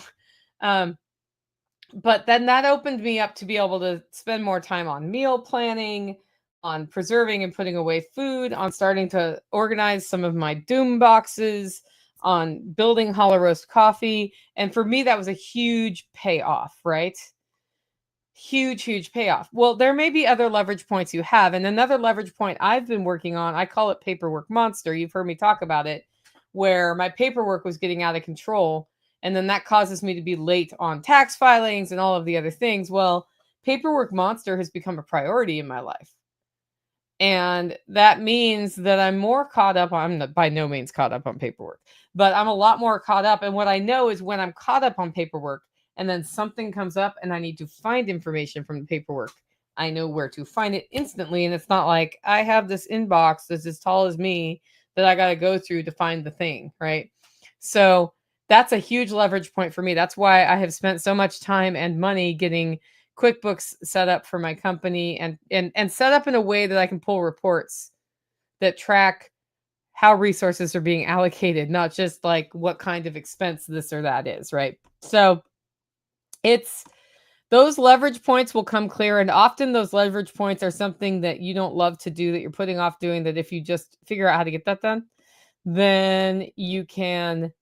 Um, but then that opened me up to be able to spend more time on meal planning, on preserving and putting away food, on starting to organize some of my doom boxes, on building hollow roast coffee. And for me, that was a huge payoff, right? Huge payoff. Well, there may be other leverage points you have. And another leverage point I've been working on, I call it paperwork monster. You've heard me talk about it, where my paperwork was getting out of control. And then that causes me to be late on tax filings and all of the other things. Well, paperwork monster has become a priority in my life. And that means that I'm more caught up. I'm not, by no means caught up on paperwork, but I'm a lot more caught up. And what I know is when I'm caught up on paperwork and then something comes up and I need to find information from the paperwork, I know where to find it instantly. And it's not like I have this inbox that's as tall as me that I got to go through to find the thing, right? So that's a huge leverage point for me. That's why I have spent so much time and money getting QuickBooks set up for my company and set up in a way that I can pull reports that track how resources are being allocated, not just like what kind of expense this or that is, right? So it's those leverage points will come clear. And often those leverage points are something that you don't love to do, that you're putting off doing, that if you just figure out how to get that done, then you can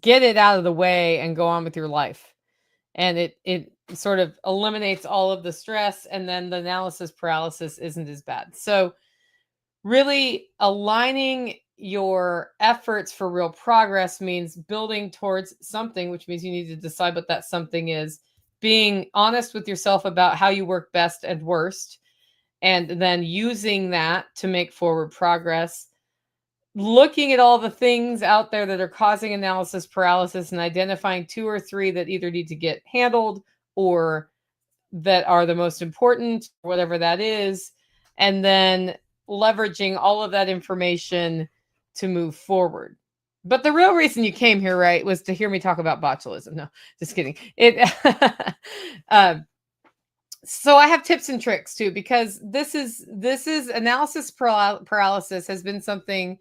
get it out of the way and go on with your life. And it sort of eliminates all of the stress, and then the analysis paralysis isn't as bad. So really aligning your efforts for real progress means building towards something, which means you need to decide what that something is, being honest with yourself about how you work best and worst, and then using that to make forward progress, looking at all the things out there that are causing analysis paralysis and identifying 2 or 3 that either need to get handled or that are the most important, whatever that is, and then leveraging all of that information to move forward. But the real reason you came here, right, was to hear me talk about botulism. No, just kidding. So I have tips and tricks too, because this is analysis paralysis has been something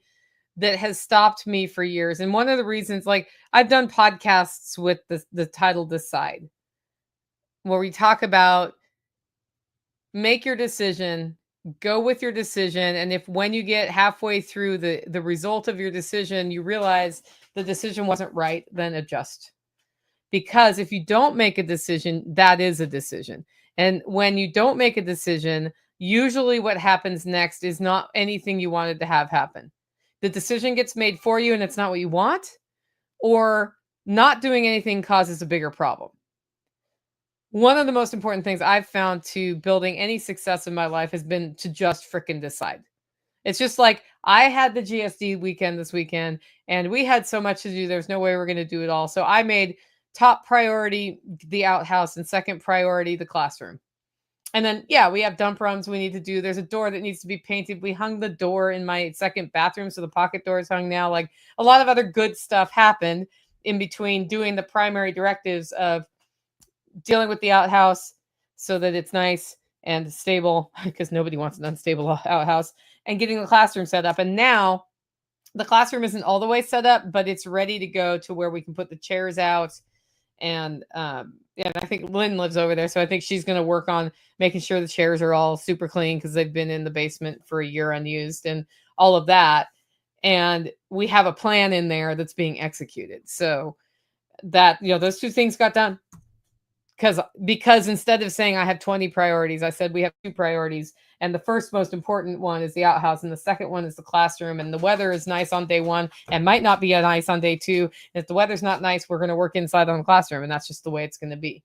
that has stopped me for years. And one of the reasons, like I've done podcasts with the title Decide, where we talk about make your decision, go with your decision. And if when you get halfway through the result of your decision, you realize the decision wasn't right, then adjust. Because if you don't make a decision, that is a decision. And when you don't make a decision, usually what happens next is not anything you wanted to have happen. The decision gets made for you and it's not what you want, or not doing anything causes a bigger problem. One of the most important things I've found to building any success in my life has been to just frickin' decide. It's just like I had the GSD weekend this weekend and we had so much to do. There's no way we're going to do it all. So I made top priority the outhouse and second priority the classroom. And then, yeah, we have dump runs we need to do. There's a door that needs to be painted. We hung the door in my second bathroom, so the pocket door is hung now. Like a lot of other good stuff happened in between doing the primary directives of dealing with the outhouse so that it's nice and stable, because nobody wants an unstable outhouse, and getting the classroom set up. And now the classroom isn't all the way set up, but it's ready to go to where we can put the chairs out. And I think Lynn lives over there, so I think she's going to work on making sure the chairs are all super clean because they've been in the basement for a year unused and all of that. And we have a plan in there that's being executed. So that, those 2 things got done. Because instead of saying I have 20 priorities, I said we have 2 priorities. And the first most important one is the outhouse. And the second one is the classroom. And the weather is nice on day 1 and might not be nice on day 2. And if the weather's not nice, we're going to work inside on the classroom. And that's just the way it's going to be.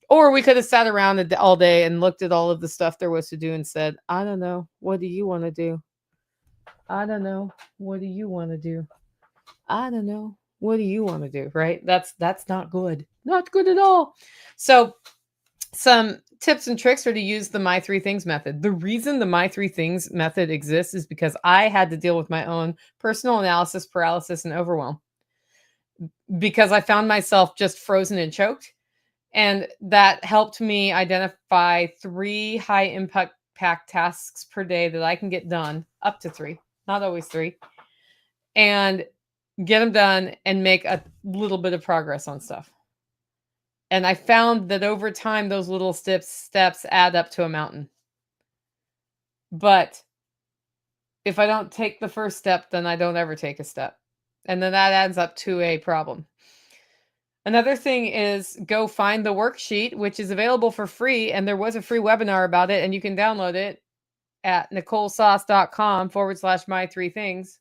Or we could have sat around all day and looked at all of the stuff there was to do and said, I don't know, what do you want to do? I don't know. What do you want to do? I don't know. What do you want to do? Right? That's not good. Not good at all. So some tips and tricks are to use the My Three Things method. The reason the My Three Things method exists is because I had to deal with my own personal analysis paralysis and overwhelm because I found myself just frozen and choked. And that helped me identify 3 high impact tasks per day that I can get done, up to 3, not always 3, and get them done and make a little bit of progress on stuff. And I found that over time, those little steps add up to a mountain. But if I don't take the first step, then I don't ever take a step. And then that adds up to a problem. Another thing is go find the worksheet, which is available for free. And there was a free webinar about it, and you can download it at NicoleSauce.com/my 3 things.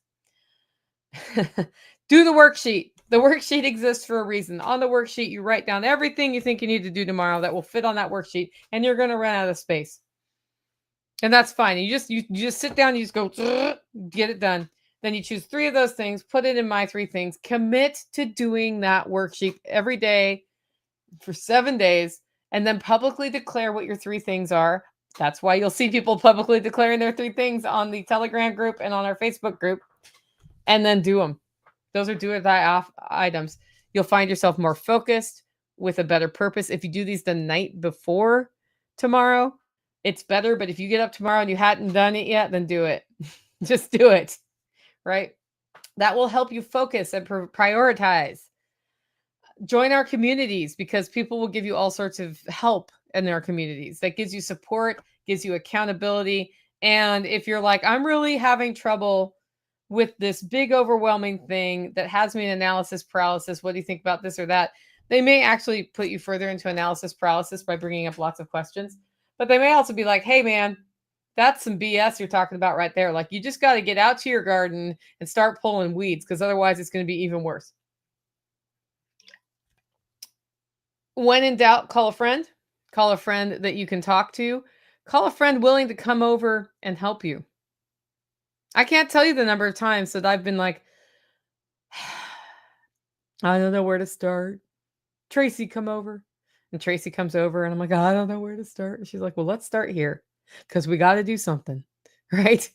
Do the worksheet. The worksheet exists for a reason. On the worksheet, you write down everything you think you need to do tomorrow that will fit on that worksheet, and you're going to run out of space. And that's fine. You just sit down, you just go get it done. Then you choose 3 of those things, put it in My 3 things, commit to doing that worksheet every day for 7 days, and then publicly declare what your 3 things are. That's why you'll see people publicly declaring their 3 things on the Telegram group and on our Facebook group, and then do them. Those are do or die off items. You'll find yourself more focused with a better purpose. If you do these the night before tomorrow, it's better. But if you get up tomorrow and you hadn't done it yet, then do it. Just do it, right? That will help you focus and prioritize. Join our communities because people will give you all sorts of help in our communities. That gives you support, gives you accountability. And if you're like, I'm really having trouble with this big overwhelming thing that has me in analysis paralysis, what do you think about this or that? They may actually put you further into analysis paralysis by bringing up lots of questions, but they may also be like, hey man, that's some BS you're talking about right there. Like, you just got to get out to your garden and start pulling weeds, because otherwise it's going to be even worse. When in doubt, call a friend. Call a friend that you can talk to. Call a friend willing to come over and help you. I can't tell you the number of times that I've been like, I don't know where to start. Tracy, come over. And Tracy comes over and I'm like, I don't know where to start. And she's like, well, let's start here because we got to do something. Right.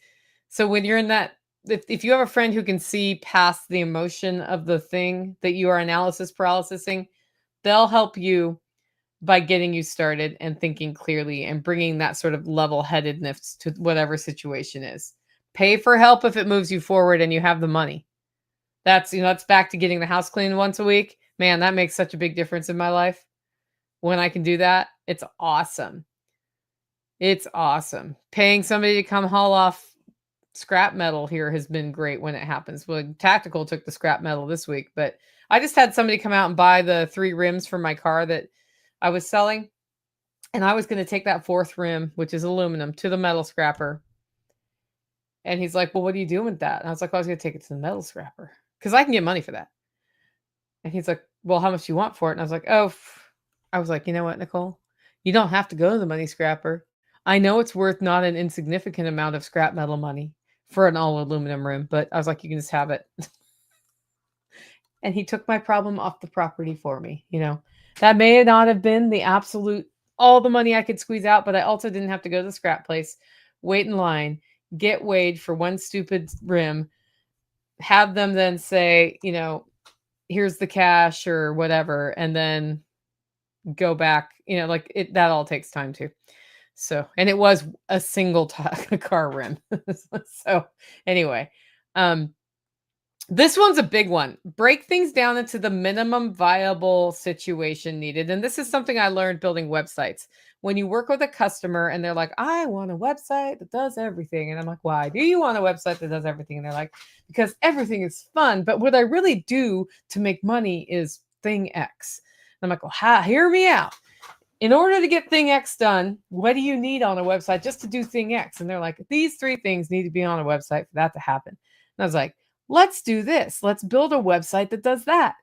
So when you're in that, if you have a friend who can see past the emotion of the thing that you are analysis paralysising, they'll help you by getting you started and thinking clearly and bringing that sort of level-headedness to whatever situation is. Pay for help if it moves you forward and you have the money. That's, that's back to getting the house cleaned once a week. Man, that makes such a big difference in my life. When I can do that, it's awesome. It's awesome. Paying somebody to come haul off scrap metal here has been great when it happens. Well, Tactical took the scrap metal this week, but I just had somebody come out and buy the 3 rims for my car that I was selling. And I was going to take that 4th rim, which is aluminum, to the metal scrapper. And he's like, well, what are you doing with that? And I was like, well, I was going to take it to the metal scrapper because I can get money for that. And he's like, well, how much do you want for it? And I was like, I was like, you know what, Nicole? You don't have to go to the money scrapper. I know it's worth not an insignificant amount of scrap metal money for an all aluminum rim, but I was like, you can just have it. And he took my problem off the property for me. That may not have been the absolute, all the money I could squeeze out, but I also didn't have to go to the scrap place, wait in line, get weighed for one stupid rim, have them then say, here's the cash or whatever, and then go back, that all takes time too. So, and it was a single car rim. So anyway, this one's a big one. Break things down into the minimum viable situation needed. And this is something I learned building websites. When you work with a customer and they're like, I want a website that does everything. And I'm like, why do you want a website that does everything? And they're like, because everything is fun. But what I really do to make money is thing X. And I'm like, well, hear me out. In order to get thing X done, what do you need on a website just to do thing X? And they're like, these 3 things need to be on a website for that to happen. And I was like, let's do this. Let's build a website that does that.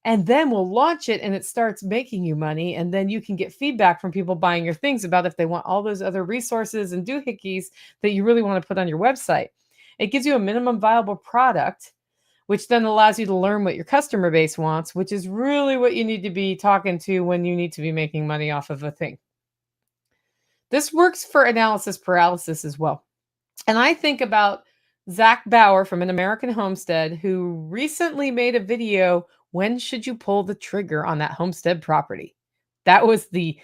And then we'll launch it and it starts making you money. And then you can get feedback from people buying your things about if they want all those other resources and doohickeys that you really want to put on your website. It gives you a minimum viable product, which then allows you to learn what your customer base wants, which is really what you need to be talking to when you need to be making money off of a thing. This works for analysis paralysis as well. And I think about Zach Bauer from An American Homestead, who recently made a video, when should you pull the trigger on that homestead property? That was the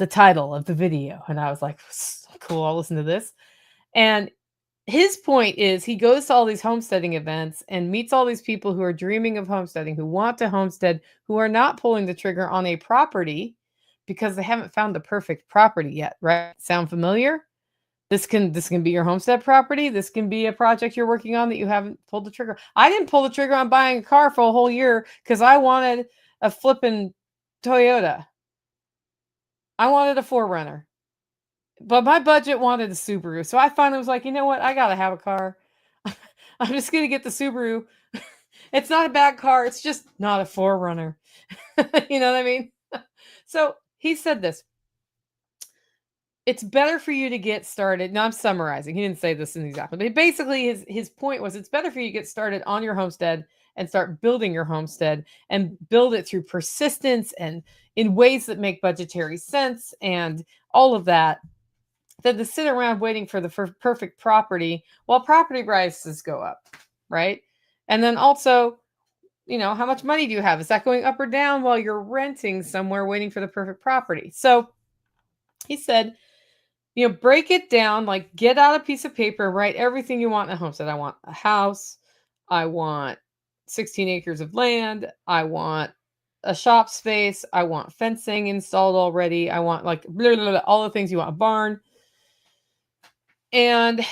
title of the video. And I was like, cool, I'll listen to this. And his point is he goes to all these homesteading events and meets all these people who are dreaming of homesteading, who want to homestead, who are not pulling the trigger on a property because they haven't found the perfect property yet, right? Sound familiar? This can be your homestead property. This can be a project you're working on that you haven't pulled the trigger. I didn't pull the trigger on buying a car for a whole year because I wanted a flippin' Toyota. I wanted a 4Runner. But my budget wanted a Subaru. So I finally was like, you know what? I got to have a car. I'm just going to get the Subaru. It's not a bad car. It's just not a 4Runner. You know what I mean? So he said this. It's better for you to get started. Now I'm summarizing. He didn't say this in the example, but basically his point was it's better for you to get started on your homestead and start building your homestead and build it through persistence and in ways that make budgetary sense and all of that, than to sit around waiting for the perfect property while property prices go up, right? And then also, how much money do you have? Is that going up or down while you're renting somewhere waiting for the perfect property? So he said, break it down, like get out a piece of paper, write everything you want in a homestead. I want a house. I want 16 acres of land. I want a shop space. I want fencing installed already. I want like blah, blah, blah, all the things you want, a barn. And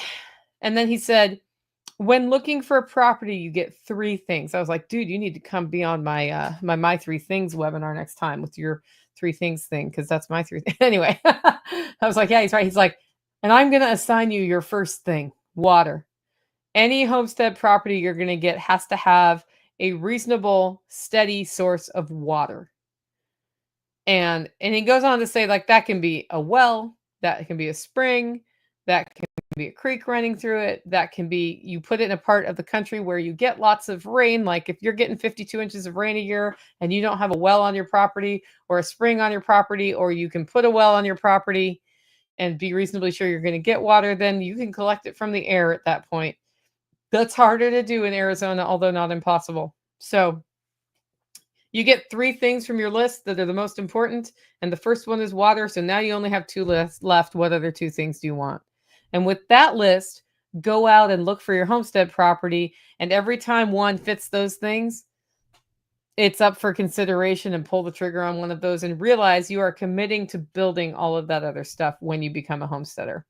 then he said, when looking for a property, you get 3 things. I was like, dude, you need to come be on my 3 things webinar next time with your 3 things thing, because that's my 3 things. Anyway, I was like, yeah, he's right. He's like, and I'm going to assign you your first thing, water. Any homestead property you're going to get has to have a reasonable, steady source of water. And he goes on to say, like, that can be a well, that can be a spring, that can be a creek running through it, that can be you put it in a part of the country where you get lots of rain. Like if you're getting 52 inches of rain a year and you don't have a well on your property or a spring on your property, or you can put a well on your property and be reasonably sure you're going to get water, then you can collect it from the air at that point. That's harder to do in Arizona, although not impossible. So you get 3 things from your list that are the most important, and the first one is water. So now you only have 2 lists left. What other 2 things do you want? And with that list, go out and look for your homestead property. And every time one fits those things, it's up for consideration, and pull the trigger on one of those and realize you are committing to building all of that other stuff when you become a homesteader.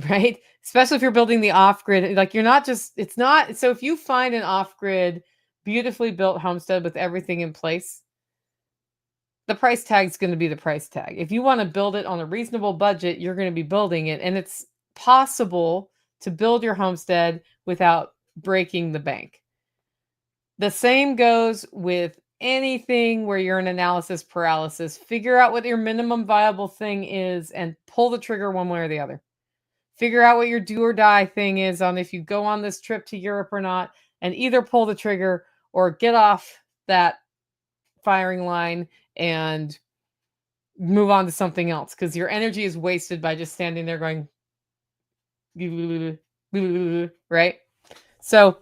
Right? Especially if you're building the off-grid, like it's not, so if you find an off-grid, beautifully built homestead with everything in place, the price tag is going to be the price tag. If you want to build it on a reasonable budget, you're going to be building it. And it's possible to build your homestead without breaking the bank. The same goes with anything where you're in analysis paralysis. Figure out what your minimum viable thing is and pull the trigger one way or the other. Figure out what your do or die thing is on if you go on this trip to Europe or not, and either pull the trigger or get off that firing line and move on to something else, because your energy is wasted by just standing there going, right? So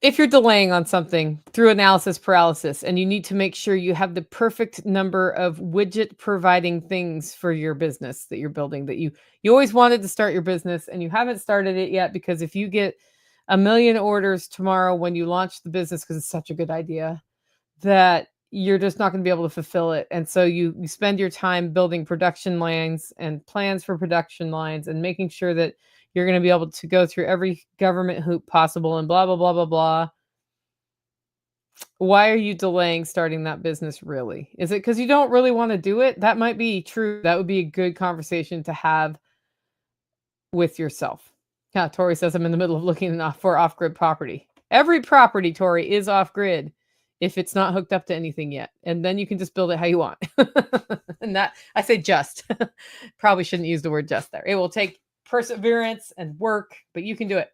if you're delaying on something through analysis paralysis and you need to make sure you have the perfect number of widget providing things for your business that you're building, that you always wanted to start your business and you haven't started it yet, because if you get 1 million orders tomorrow when you launch the business, because it's such a good idea, that you're just not going to be able to fulfill it. And so you spend your time building production lines and plans for production lines and making sure that you're going to be able to go through every government hoop possible and blah, blah, blah, blah, blah. Why are you delaying starting that business really? Is it because you don't really want to do it? That might be true. That would be a good conversation to have with yourself. Yeah, Tori says I'm in the middle of looking for off-grid property. Every property, Tori, is off-grid if it's not hooked up to anything yet. And then you can just build it how you want. And that, I say just, probably shouldn't use the word just there. It will take perseverance and work, but you can do it.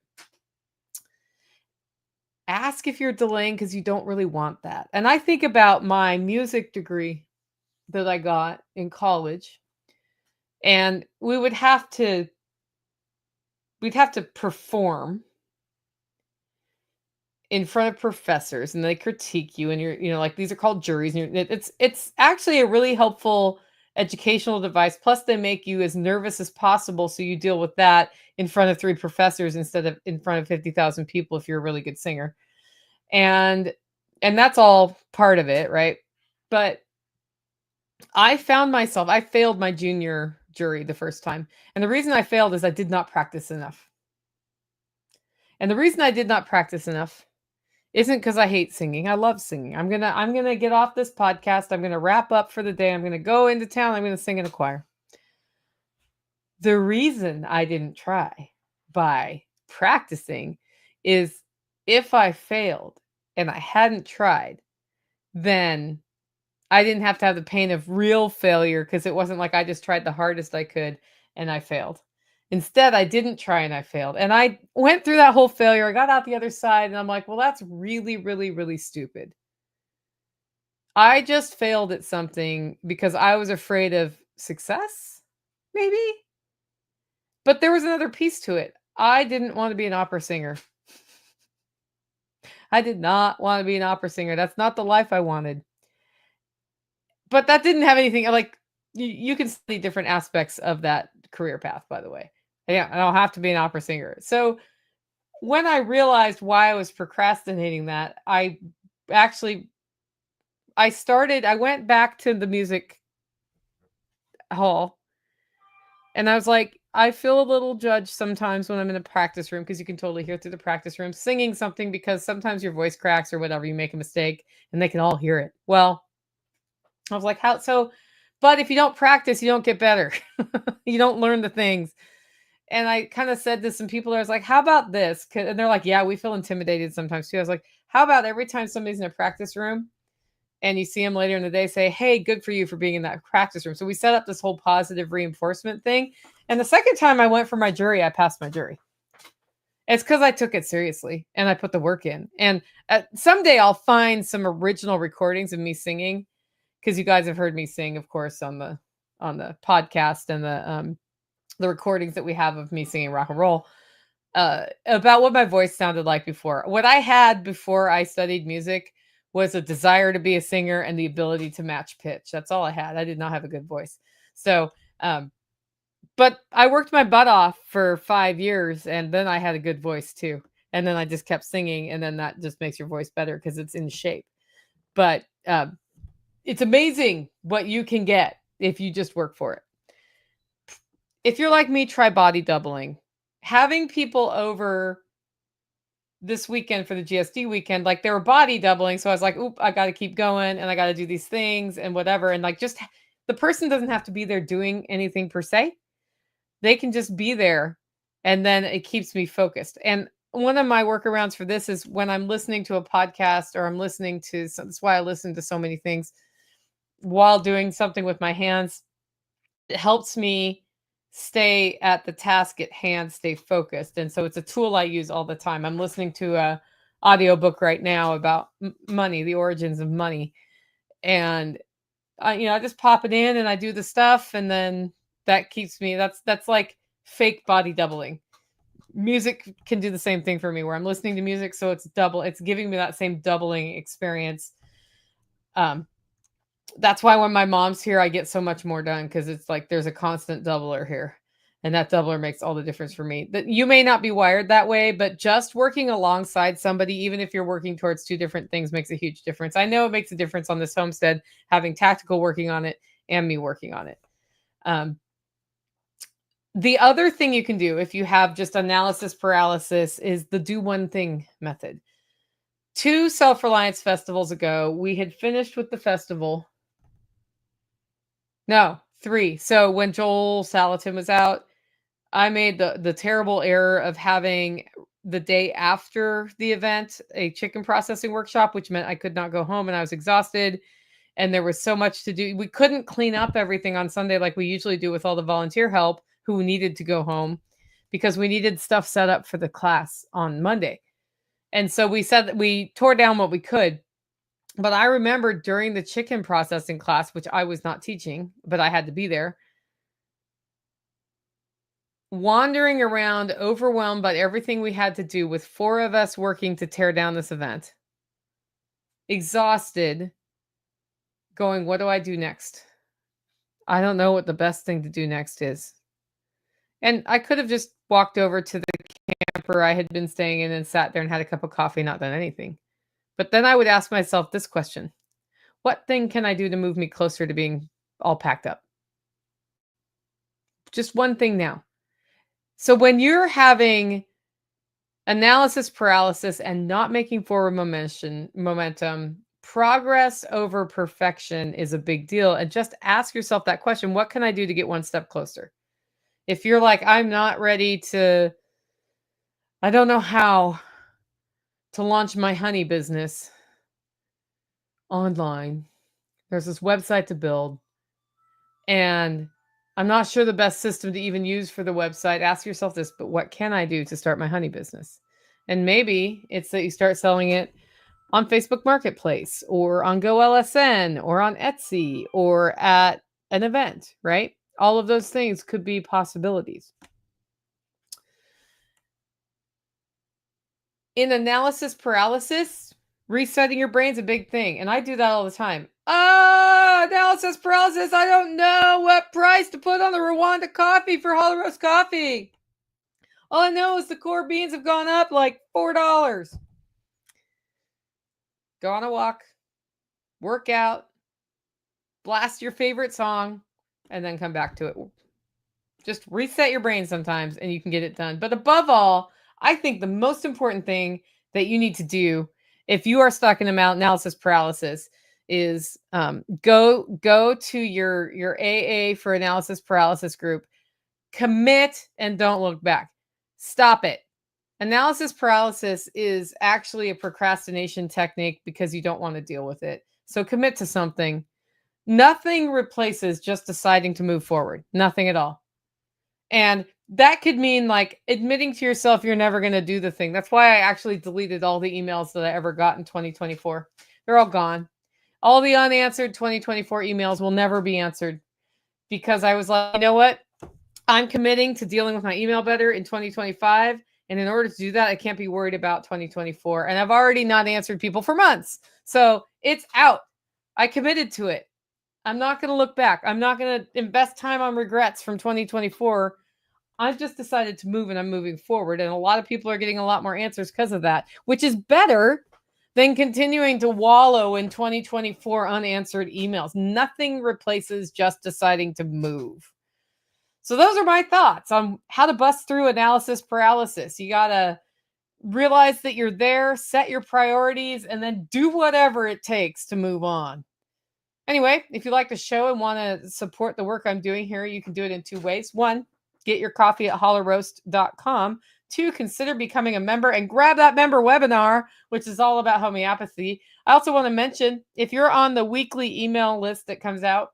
Ask if you're delaying because you don't really want that. And I think about my music degree that I got in college, and we'd have to perform in front of professors, and they critique you, and you're like, these are called juries, and it's actually a really helpful educational device. Plus they make you as nervous as possible, so you deal with that in front of 3 professors instead of in front of 50,000 people if you're a really good singer. And that's all part of it, right? But I failed my junior jury the first time. And the reason I failed is I did not practice enough. And the reason I did not practice enough isn't because I hate singing. I love singing. I'm gonna get off this podcast. I'm gonna wrap up for the day. I'm gonna go into town. I'm gonna sing in a choir. The reason I didn't try by practicing is if I failed and I hadn't tried, then I didn't have to have the pain of real failure, because it wasn't like I just tried the hardest I could and I failed. Instead, I didn't try and I failed. And I went through that whole failure. I got out the other side and I'm like, well, that's really, really, really stupid. I just failed at something because I was afraid of success, maybe. But there was another piece to it. I didn't want to be an opera singer. I did not want to be an opera singer. That's not the life I wanted. But that didn't have anything like you can study different aspects of that career path, by the way. Yeah, I don't have to be an opera singer. So when I realized why I was procrastinating that, I went back to the music hall, and I was like, I feel a little judged sometimes when I'm in a practice room, because you can totally hear through the practice room singing something, because sometimes your voice cracks or whatever, you make a mistake and they can all hear it. Well, I was like, how so? But if you don't practice, you don't get better. You don't learn the things. And I kind of said to some people, I was like, how about this? And they're like, yeah, we feel intimidated sometimes too. I was like, how about every time somebody's in a practice room and you see them later in the day, say, hey, good for you for being in that practice room. So we set up this whole positive reinforcement thing. And the second time I went for my jury, I passed my jury. It's because I took it seriously and I put the work in. And someday I'll find some original recordings of me singing, because you guys have heard me sing, of course, on the podcast and the recordings that we have of me singing rock and roll, about what my voice sounded like before. What I had before I studied music was a desire to be a singer and the ability to match pitch. That's all I had. I did not have a good voice. So, but I worked my butt off for 5 years, and then I had a good voice too. And then I just kept singing, and then that just makes your voice better because it's in shape. But it's amazing what you can get if you just work for it. If you're like me, try body doubling. Having people over this weekend for the GSD weekend, like they were body doubling. So I was like, oop, I got to keep going and I got to do these things and whatever. And like, just the person doesn't have to be there doing anything per se. They can just be there. And then it keeps me focused. And one of my workarounds for this is when I'm listening to a podcast, or I'm listening to, that's why I listen to so many things while doing something with my hands. It helps me stay at the task at hand, stay focused. And so it's a tool I use all the time. I'm listening to a audiobook right now about money, the origins of money. And I just pop it in and I do the stuff, and then that keeps me, that's like fake body doubling. Music can do the same thing for me, where I'm listening to music, so it's giving me that same doubling experience. That's why when my mom's here, I get so much more done, because it's like there's a constant doubler here, and that doubler makes all the difference for me. That you may not be wired that way, but just working alongside somebody, even if you're working towards 2 different things, makes a huge difference. I know it makes a difference on this homestead, having tactical working on it and me working on it. The other thing you can do if you have just analysis paralysis is the do one thing method. 2 self-reliance festivals ago, we had finished with the festival. No, 3. So when Joel Salatin was out, I made the terrible error of having the day after the event a chicken processing workshop, which meant I could not go home and I was exhausted. And there was so much to do. We couldn't clean up everything on Sunday like we usually do with all the volunteer help who needed to go home. because we needed stuff set up for the class on Monday. And so we said that we tore down what we could. But I remember during the chicken processing class, which I was not teaching, but I had to be there, wandering around, overwhelmed by everything we had to do, with 4 of us working to tear down this event. Exhausted, going, what do I do next? I don't know what the best thing to do next is. And I could have just walked over to the camper I had been staying in and sat there and had a cup of coffee, not done anything. But then I would ask myself this question: what thing can I do to move me closer to being all packed up? Just one thing now. So when you're having analysis paralysis and not making forward momentum, progress over perfection is a big deal. And just ask yourself that question: what can I do to get one step closer? If you're like, I'm not ready to, I don't know how to launch my honey business online. There's this website to build, and I'm not sure the best system to even use for the website. Ask yourself this: but what can I do to start my honey business? And maybe it's that you start selling it on Facebook Marketplace or on GoLSN or on Etsy or at an event, right? All of those things could be possibilities. In analysis paralysis, resetting your brain's a big thing. And I do that all the time. Analysis paralysis. I don't know what price to put on the Rwanda coffee for Hollow Roast coffee. All I know is the core beans have gone up like $4. Go on a walk, work out, blast your favorite song, and then come back to it. Just reset your brain sometimes and you can get it done. But above all, I think the most important thing that you need to do if you are stuck in analysis paralysis is go to your AA for analysis paralysis group, commit, and don't look back. Stop it. Analysis paralysis is actually a procrastination technique because you don't want to deal with it. So commit to something. Nothing replaces just deciding to move forward. Nothing at all. And that could mean like admitting to yourself you're never going to do the thing. That's why I actually deleted all the emails that I ever got in 2024. They're all gone. All the unanswered 2024 emails will never be answered because I was like, you know what? I'm committing to dealing with my email better in 2025. And in order to do that, I can't be worried about 2024. And I've already not answered people for months. So it's out. I committed to it. I'm not going to look back. I'm not going to invest time on regrets from 2024. I've just decided to move and I'm moving forward. And a lot of people are getting a lot more answers because of that, which is better than continuing to wallow in 2024 unanswered emails. Nothing replaces just deciding to move. So those are my thoughts on how to bust through analysis paralysis. You got to realize that you're there, set your priorities, and then do whatever it takes to move on. Anyway, if you like the show and want to support the work I'm doing here, you can do it in 2 ways. 1, get your coffee at hollowroast.com. 2, consider becoming a member and grab that member webinar, which is all about homeopathy. I also want to mention, if you're on the weekly email list that comes out,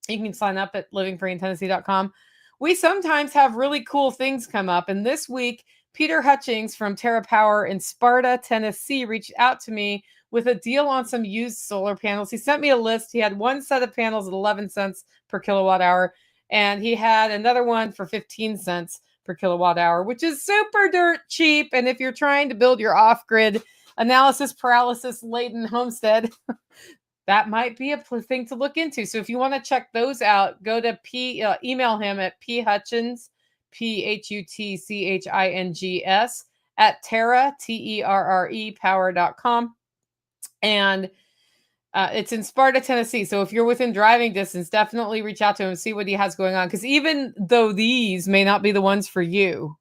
you can sign up at livingfreeintennessee.com. We sometimes have really cool things come up. And this week, Peter Hutchings from Terra Power in Sparta, Tennessee, reached out to me with a deal on some used solar panels. He sent me a list. He had one set of panels at 11 cents per kilowatt hour, and he had another one for 15 cents per kilowatt hour, which is super dirt cheap. And if you're trying to build your off-grid analysis paralysis laden homestead, that might be a thing to look into. So if you want to check those out, go to email him at phutchings, PHUTCHINGS at Terra, TERRE, power.com. And it's in Sparta, Tennessee. So if you're within driving distance, definitely reach out to him and see what he has going on. Because even though these may not be the ones for you,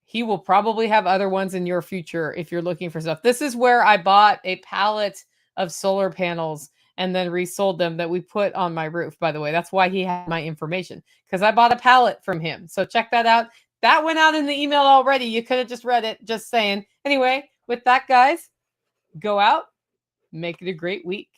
he will probably have other ones in your future if you're looking for stuff. This is where I bought a pallet of solar panels and then resold them that we put on my roof, by the way. That's why he had my information, because I bought a pallet from him. So check that out. That went out in the email already. You could have just read it, just saying. Anyway, with that, guys, go out, make it a great week.